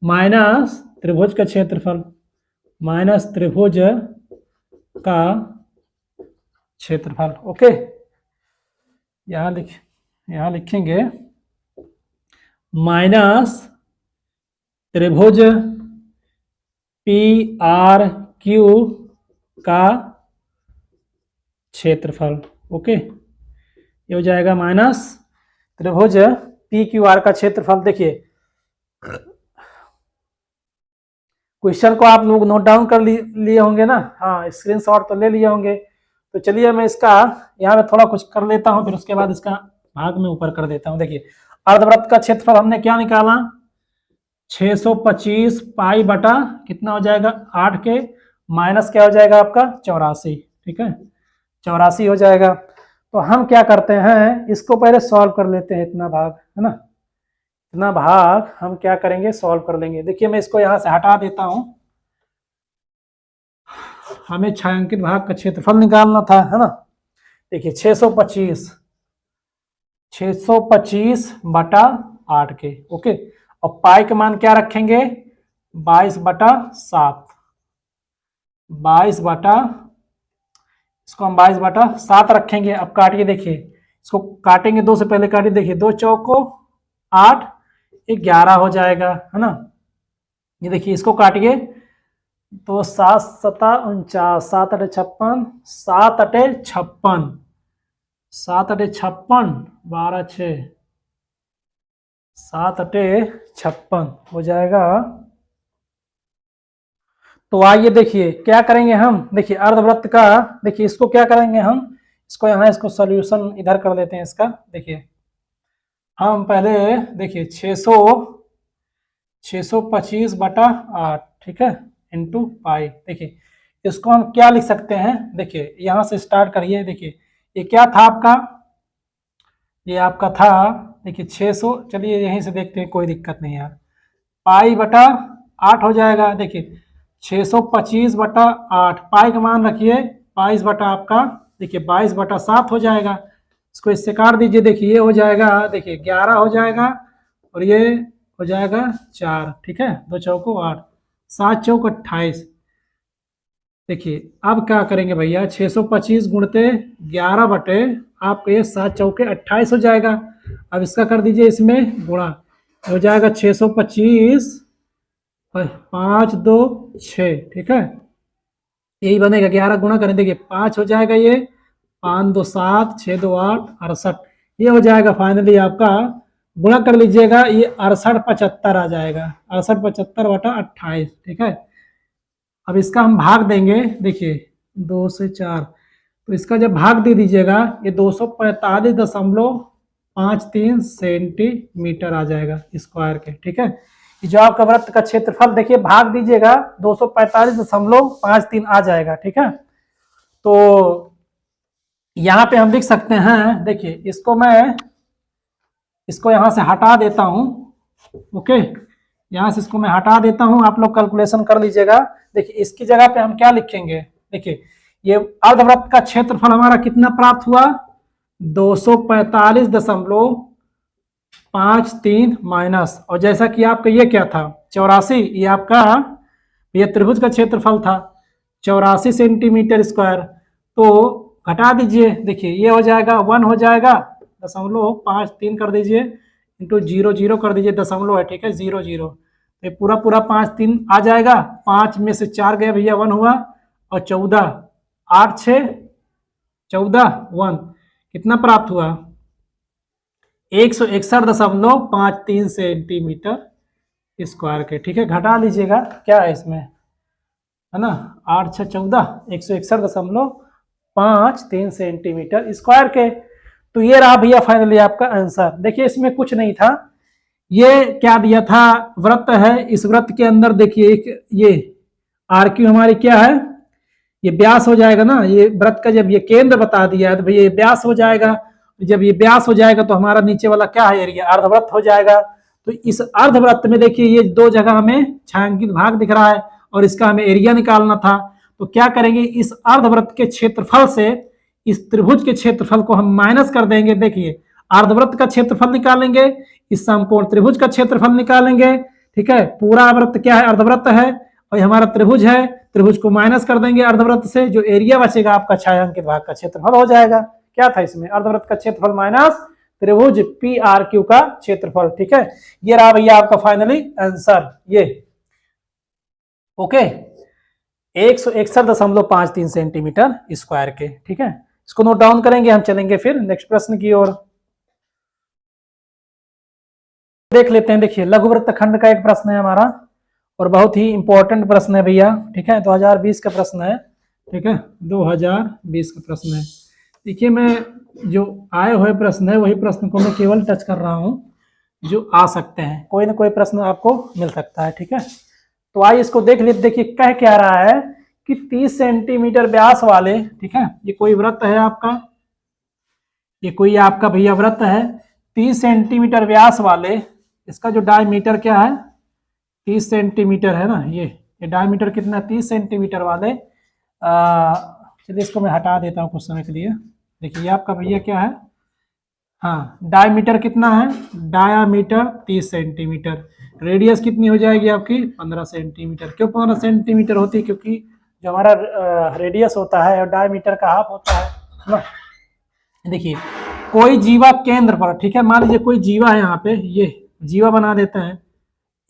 माइनस त्रिभुज का क्षेत्रफल, माइनस त्रिभुज का क्षेत्रफल। ओके, यहां लिखेंगे माइनस त्रिभुज पी आर क्यू का क्षेत्रफल। ओके, ये हो जाएगा माइनस त्रिभुज पी क्यू आर का क्षेत्रफल। देखिए क्वेश्चन को आप लोग नोट डाउन कर लिए होंगे ना, हाँ स्क्रीनशॉट तो ले लिए होंगे। तो चलिए मैं इसका यहाँ पे थोड़ा कुछ कर लेता हूँ, फिर उसके बाद इसका भाग में ऊपर कर देता हूँ। देखिए अर्धवृत्त का क्षेत्रफल हमने क्या निकाला, 625 पाई बटा कितना हो जाएगा 8 के माइनस क्या हो जाएगा आपका 84, ठीक है 84 हो जाएगा। तो हम क्या करते हैं, इसको पहले सॉल्व कर लेते हैं, इतना भाग है ना, इतना भाग हम क्या करेंगे सॉल्व कर लेंगे। देखिए मैं इसको यहां से हटा देता हूं, हमें छायांकित भाग का क्षेत्रफल निकालना था है ना। देखिए 625 बटा 8 के, ओके, और पाई का मान क्या रखेंगे 22 बटा 7, 22 बटा, इसको हम 22 बटा 7 रखेंगे। अब काटिए, देखिए इसको काटेंगे, 2 से पहले काटिए, देखिए 2 चौको 8, 11 हो जाएगा है ना। ये देखिए इसको काटिए, तो 7 सता 49, 7 अटे 56, 7 अटे 56, 7 अटे 56, 12 6, 7 अटे 56 हो जाएगा। तो आइए देखिए क्या करेंगे हम, देखिए अर्धवृत्त का, देखिए इसको क्या करेंगे हम, इसको यहाँ इसको सॉल्यूशन इधर कर देते हैं इसका। देखिए हम पहले देखिए 625 बटा 8, ठीक है, इंटू पाई। देखिए इसको हम क्या लिख सकते हैं, देखिए यहाँ से स्टार्ट करिए। देखिए ये क्या था आपका, ये आपका था देखिए 600, चलिए यहीं से देखते हैं, कोई दिक्कत नहीं यार, पाई बटा 8 हो जाएगा। देखिए 625 बटा 8, पाई का मान रखिए 22 बटा आपका, देखिए 22 बटा 7 हो जाएगा। इसको इससे काट दीजिए, देखिए ये हो जाएगा, देखिए 11 हो जाएगा और ये हो जाएगा 4, ठीक है, 2 चौको 8, 7 चौक 28। देखिए अब क्या करेंगे भैया, 625 गुणते 11 बटे आपको ये 7 चौके 28 हो जाएगा। अब इसका कर दीजिए इसमें गुणा, हो जाएगा 625 5 2 6, ठीक है, यही बनेगा। 11 गुणा करें, देखिए 5 हो जाएगा, ये 5 2 7, 6 2 8, 68, ये हो जाएगा फाइनली आपका, गुणा कर लीजिएगा, ये 68 75 आ जाएगा, 68 75 बटा 28, ठीक है। अब इसका हम भाग देंगे, देखिए 2 से 4, तो इसका जब भाग दे दीजिएगा, ये 245.53 सेंटीमीटर आ जाएगा स्क्वायर के, ठीक है। जो आपका वृत्त का क्षेत्रफल देखिए भाग दीजिएगा 245.53 आ जाएगा, ठीक है। तो यहाँ पे हम लिख सकते हैं, देखिए इसको मैं इसको यहाँ से हटा देता हूँ, ओके, यहाँ से इसको मैं हटा देता हूँ, आप लोग कैलकुलेशन कर लीजिएगा। देखिए इसकी जगह पे हम क्या लिखेंगे, देखिए ये अर्धवृत्त का क्षेत्रफल हमारा कितना प्राप्त हुआ, 245.53 माइनस, और जैसा कि आपका ये क्या था 84, ये आपका ये त्रिभुज का क्षेत्रफल था 84 सेंटीमीटर स्क्वायर। तो घटा दीजिए, देखिए ये हो जाएगा 1 हो जाएगा, 0.53 कर दीजिए, इंटू 0 0 कर दीजिए, दशमलव है, ठीक है, 0 0, तो पूरा पूरा 5 3 आ जाएगा, 5 में से 4 गए भैया 1 हुआ, और 14 8 6 14 1, कितना प्राप्त हुआ 161.53 सेंटीमीटर स्क्वायर के, ठीक है। घटा लीजिएगा क्या है इसमें, है ना, 8 6 14, 161.53 सेंटीमीटर स्क्वायर के। तो ये रहा भैया फाइनली आपका आंसर। देखिए इसमें कुछ नहीं था, ये क्या दिया था, वृत्त है, इस वृत्त के अंदर देखिए एक ये आर क्यू हमारी क्या है, ये व्यास हो जाएगा ना, ये वृत्त का जब ये केंद्र बता दिया है तो भैया ये व्यास हो जाएगा, जब ये व्यास हो जाएगा तो हमारा नीचे वाला क्या है एरिया, अर्धवृत्त हो जाएगा। तो इस अर्धवृत्त में देखिए ये 2 जगह हमें छायांकित भाग दिख रहा है और इसका हमें एरिया निकालना था। तो क्या करेंगे, इस अर्धवृत्त के क्षेत्रफल से इस त्रिभुज के क्षेत्रफल को हम माइनस कर देंगे। देखिए अर्धवृत्त का क्षेत्रफल निकालेंगे, इस समकोण त्रिभुज का क्षेत्रफल निकालेंगे, ठीक है, पूरा वृत्त क्या है अर्धवृत्त है, और हमारा त्रिभुज है, त्रिभुज को माइनस कर देंगे अर्धवृत्त से, जो एरिया बचेगा आपका छायांकित भाग का क्षेत्रफल हो जाएगा। क्या था इसमें, अर्धवृत्त का क्षेत्रफल माइनस त्रिभुज पी आर क्यू का क्षेत्रफल, ठीक है। ये रहा भैया आपका फाइनली आंसर, ये ओके 161.53 सेंटीमीटर स्क्वायर के, ठीक है। इसको नोट डाउन करेंगे, हम चलेंगे फिर नेक्स्ट प्रश्न की ओर। देख लेते हैं। देखिए लघु वृत्तखंड का एक प्रश्न है हमारा और बहुत ही इंपॉर्टेंट प्रश्न है भैया, ठीक है, 2020 का प्रश्न है, ठीक है, 2020 का प्रश्न है। देखिए मैं जो आए हुए प्रश्न है वही प्रश्न को मैं केवल टच कर रहा हूँ जो आ सकते हैं, कोई ना कोई प्रश्न आपको मिल सकता है, ठीक है। तो आइए इसको देख लेते। देखिए कह क्या रहा है कि 30 सेंटीमीटर व्यास वाले, ठीक है, ये कोई वृत्त है आपका, ये कोई आपका भैया वृत्त है 30 सेंटीमीटर व्यास वाले, इसका जो डायमीटर क्या है 30 सेंटीमीटर है ना, ये डायमीटर कितना है 30 सेंटीमीटर वाले। चलिए इसको मैं हटा देता हूँ कुछ समय के लिए। देखिए आपका भैया क्या है, हाँ डायमीटर कितना है, डायामीटर 30 सेंटीमीटर, रेडियस कितनी हो जाएगी आपकी 15 सेंटीमीटर। क्यों 15 सेंटीमीटर होती है, क्योंकि जो हमारा रेडियस होता है और डायमीटर का हाफ होता है ना। देखिए कोई जीवा केंद्र पर, ठीक है, मान लीजिए कोई जीवा है यहाँ पे, ये जीवा बना देते हैं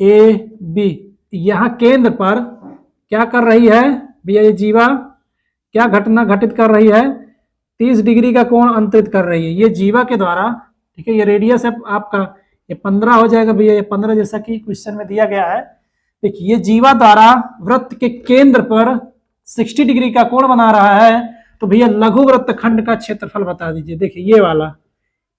ए बी, यहाँ केंद्र पर क्या कर रही है भैया, ये जीवा क्या घटना घटित कर रही है 30 डिग्री का कोण अंतरित कर रही है ये जीवा के द्वारा, ठीक है। ये रेडियस है आपका, ये 15 हो जाएगा भैया, ये 15 जैसा कि क्वेश्चन में दिया गया है। देखिए ये जीवा द्वारा वृत्त के केंद्र पर 60 डिग्री का कोण बना रहा है, तो भैया लघु वृत्तखंड का क्षेत्रफल बता दीजिए। देखिए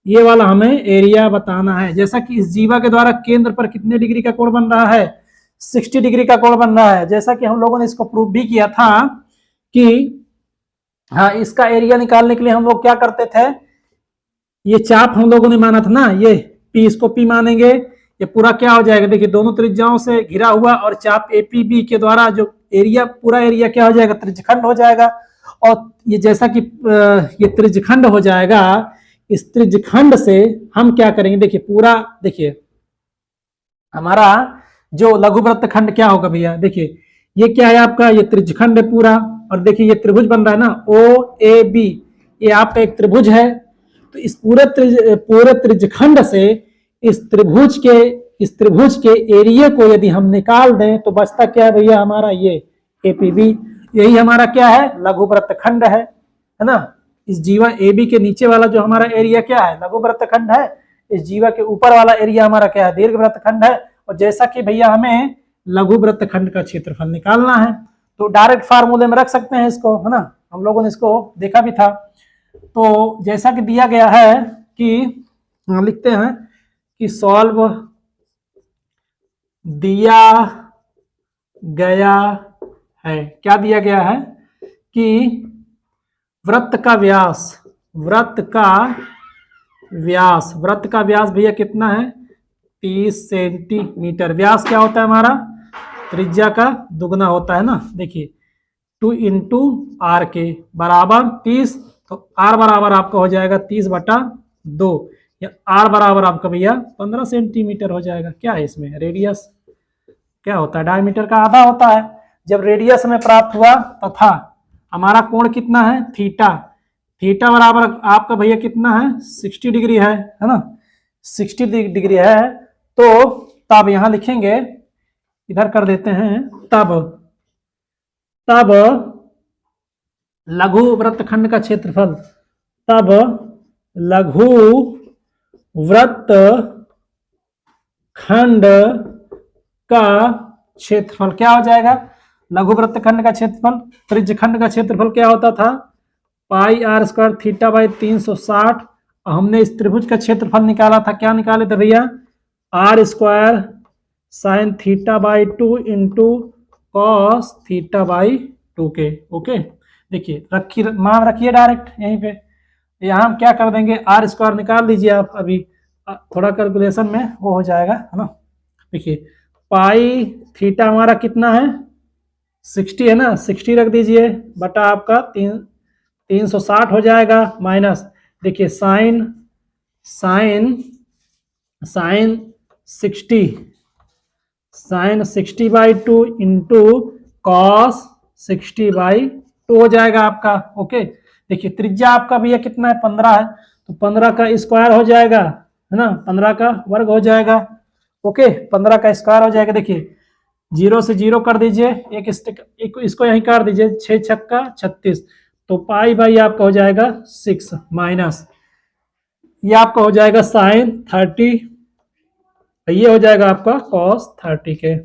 ये वाला हमें एरिया बताना है, जैसा कि इस जीवा के द्वारा केंद्र पर कितने डिग्री का कोण बन रहा है 60 डिग्री का कोण बन रहा है, जैसा कि हम लोगों ने इसको प्रूव भी किया था कि हाँ इसका एरिया निकालने के लिए हम लोग क्या करते थे, ये चाप हम लोगों ने माना था ना, ये पी, इसको पी मानेंगे, ये पूरा क्या हो जाएगा, देखिए दोनों त्रिज्याओं से घिरा हुआ और चाप एपीबी के द्वारा जो एरिया पूरा एरिया क्या हो जाएगा त्रिज्यखंड हो जाएगा। और ये जैसा कि ये त्रिज्यखंड हो जाएगा, इस त्रिज्यखंड से हम क्या करेंगे, देखिए पूरा, देखिए हमारा जो लघु वृत्तखंड क्या होगा भैया, देखिए ये क्या है आपका, ये त्रिज्यखंड है पूरा, और देखिए ये त्रिभुज बन रहा है ना ओ ए बी, ये आपका एक त्रिभुज है। तो इस पूरे त्रिज्यखंड से इस त्रिभुज के एरिया को यदि हम निकाल दें तो बचता क्या है भैया हमारा ये एपीबी, यही हमारा क्या है लघु वृत्तखंड है ना। इस जीवा ए बी के नीचे वाला जो हमारा एरिया क्या है लघु वृत्तखंड है, इस जीवा के ऊपर वाला एरिया हमारा क्या है दीर्घ वृत्तखंड है। और जैसा कि भैया हमें लघु वृत्तखंड का क्षेत्रफल निकालना है तो डायरेक्ट फार्मूले में रख सकते हैं इसको, है ना, हम लोगों ने इसको देखा भी था। तो जैसा कि दिया गया है कि लिखते हैं कि सॉल्व दिया गया है, क्या दिया गया है कि वृत्त का व्यास भैया कितना है 30 सेंटीमीटर। व्यास क्या होता है हमारा त्रिज्या का दुगना होता है ना। देखिए 2 इंटू आर के बराबर 30, तो आर बराबर आपका हो जाएगा 30/2 या आर बराबर आपका भैया 15 सेंटीमीटर हो जाएगा। क्या है इसमें रेडियस क्या होता है डायमीटर का आधा होता है। जब रेडियस में प्राप्त हुआ तथा हमारा कोण कितना है थीटा बराबर आपका भैया कितना है 60 डिग्री है ना, 60 डिग्री है। तो तब यहां लिखेंगे, इधर कर देते हैं, तब लघु वृत्तखंड का क्षेत्रफल, तब लघु वृत्तखंड का क्षेत्रफल क्या हो जाएगा, लघु वृत्तखंड का क्षेत्रफल, त्रिज्यखंड का क्षेत्रफल क्या होता था pi R square theta by 360। हमने इस त्रिभुज का क्षेत्रफल निकाला था, क्या निकाले थे भैया R square sine theta by 2 into cos theta by 2 के। ओके देखिए रखिए, मान रखिए डायरेक्ट यहीं पे, यहाँ हम क्या कर देंगे आर स्क्वायर निकाल लीजिए आप, अभी थोड़ा कैलकुलेशन में वो हो जाएगा, है ना। देखिए पाई थीटा हमारा कितना है 60 है ना, 60 रख दीजिए बटा आपका 360 हो जाएगा, माइनस देखिए साइन 60/2 इंटू कॉस 60/2 हो जाएगा आपका। ओके देखिए त्रिज्या आपका भैया कितना है 15 है, तो 15 का स्क्वायर हो जाएगा, है ना, 15 का वर्ग हो जाएगा। ओके 15 का स्क्वायर हो जाएगा। देखिए 0 से 0 कर दीजिए, एक इसको यहीं काट दीजिए, 6 छक्का 36, तो पाई बाई आपका हो जाएगा 6 माइनस ये आपका हो जाएगा साइन 30 तो ये हो जाएगा आपका cos 30k।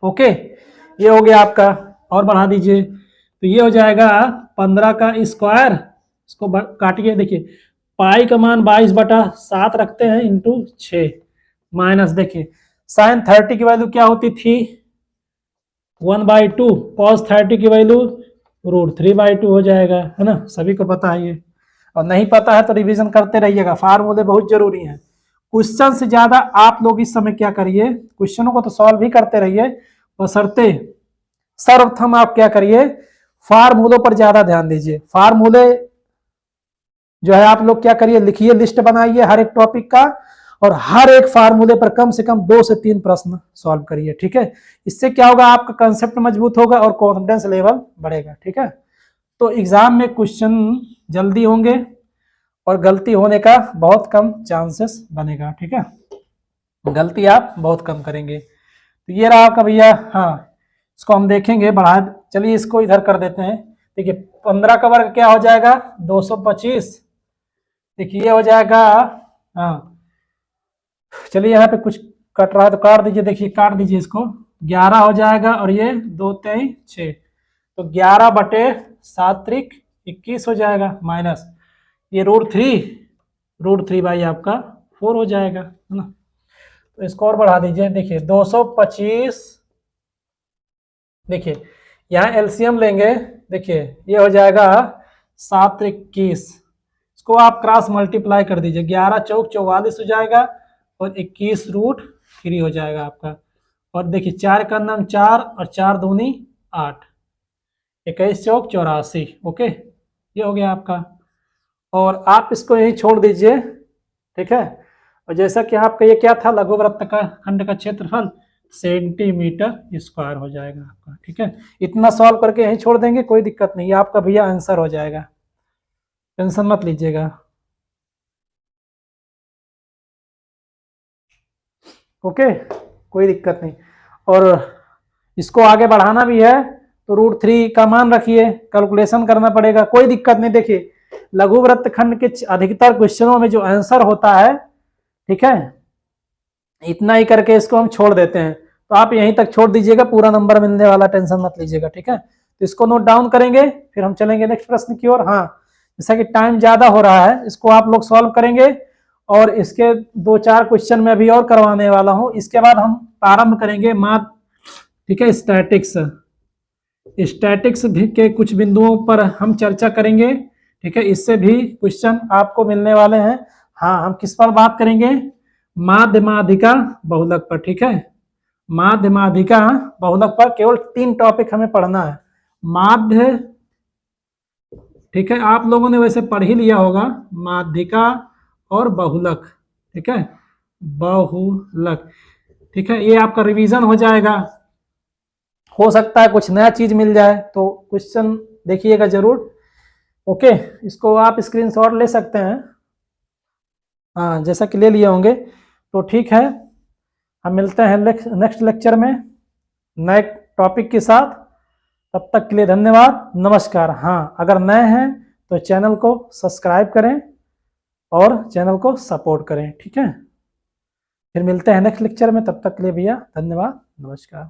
ओके, ये हो गया आपका। और बढ़ा दीजिए तो ये हो जाएगा 15 का स्क्वायर, इसको काटिए, देखिए पाई का मान 22/7 रखते हैं इंटू 6 माइनस, देखिए साइन 30 की वैल्यू क्या होती थी 1/2, कॉस 30 की वैल्यू √3/2 हो जाएगा, है ना, सभी को पता है ये। और नहीं पता है तो रिवीजन करते रहिएगा, फार्मूले बहुत जरूरी हैं। क्वेश्चन से ज्यादा आप लोग इस समय क्या करिए, क्वेश्चनों को तो सॉल्व ही करते रहिए, बशर्ते सर्वप्रथम आप क्या करिए, फार्मूलों पर ज्यादा ध्यान दीजिए। फार्मूले जो है आप लोग क्या करिए, लिखिए, लिस्ट बनाइए हर एक टॉपिक का, और हर एक फार्मूले पर कम से कम 2 से 3 प्रश्न सॉल्व करिए, ठीक है। इससे क्या होगा, आपका कंसेप्ट मजबूत होगा और कॉन्फिडेंस लेवल बढ़ेगा, ठीक है। तो एग्जाम में क्वेश्चन जल्दी होंगे और गलती होने का बहुत कम चांसेस बनेगा, ठीक है, गलती आप बहुत कम करेंगे। तो ये रहा आपका भैया, हाँ इसको हम देखेंगे बढ़ा, चलिए इसको इधर कर देते हैं। देखिए 15 का वर्ग क्या हो जाएगा 225, देखिए ये हो जाएगा, हाँ चलिए यहाँ पे कुछ कट रहा है तो काट दीजिए, देखिए काट दीजिए इसको, 11 हो जाएगा और ये 2 3 6, तो 11/7 21 हो जाएगा, माइनस ये √3 भाई आपका 4 हो जाएगा, है ना। तो इसको और बढ़ा दीजिए, देखिए 225, देखिए यहाँ एलसीएम लेंगे, देखिए ये हो जाएगा 7 21, इसको आप क्रॉस मल्टीप्लाई कर दीजिए, 11 चौक 44 हो जाएगा और 21√3 हो जाएगा आपका। और देखिए 4 का नाम 4 और 4 दूनी 8, 21 चौक 84, ओके ये हो गया आपका। और आप इसको यहीं छोड़ दीजिए, ठीक है। और जैसा कि आपका ये क्या था, लघु वृत्त का खंड का क्षेत्रफल सेंटीमीटर स्क्वायर हो जाएगा आपका, ठीक है। इतना सॉल्व करके यहीं छोड़ देंगे, कोई दिक्कत नहीं है, आपका भैया आंसर हो जाएगा, टेंशन मत लीजिएगा, ओके कोई दिक्कत नहीं। और इसको आगे बढ़ाना भी है तो √3 का मान रखिए, कैलकुलेशन करना पड़ेगा, कोई दिक्कत नहीं। देखिए लघु वृत्त खंड के अधिकतर क्वेश्चनों में जो आंसर होता है, ठीक है, इतना ही करके इसको हम छोड़ देते हैं, तो आप यहीं तक छोड़ दीजिएगा, पूरा नंबर मिलने वाला, टेंशन मत लीजिएगा, ठीक है। तो इसको नोट डाउन करेंगे, फिर हम चलेंगे नेक्स्ट प्रश्न की ओर। हाँ जैसा कि टाइम ज्यादा हो रहा है, इसको आप लोग सॉल्व करेंगे और इसके 2-4 क्वेश्चन मैं अभी और करवाने वाला हूं। इसके बाद हम प्रारंभ करेंगे मैथ, ठीक है, स्टैटिक्स भी के कुछ बिंदुओं पर हम चर्चा करेंगे, ठीक है, इससे भी क्वेश्चन आपको मिलने वाले हैं। हाँ हम किस पर बात करेंगे, माध्यमाधिका बहुलक पर, ठीक है, माध्यमाधिका बहुलक पर केवल 3 टॉपिक हमें पढ़ना है, माध्य, ठीक है, आप लोगों ने वैसे पढ़ ही लिया होगा, माध्यिका और बहुलक, ठीक है, बहुलक, ठीक है, ये आपका रिवीजन हो जाएगा। हो सकता है कुछ नया चीज मिल जाए तो क्वेश्चन देखिएगा जरूर, ओके। इसको आप स्क्रीनशॉट ले सकते हैं, हाँ जैसा कि ले लिए होंगे, तो ठीक है, हम मिलते हैं नेक्स्ट लेक्चर में नए टॉपिक के साथ। तब तक के लिए धन्यवाद, नमस्कार। हाँ अगर नए हैं तो चैनल को सब्सक्राइब करें और चैनल को सपोर्ट करें, ठीक है। फिर मिलते हैं नेक्स्ट लेक्चर में, तब तक के लिए भैया धन्यवाद, नमस्कार।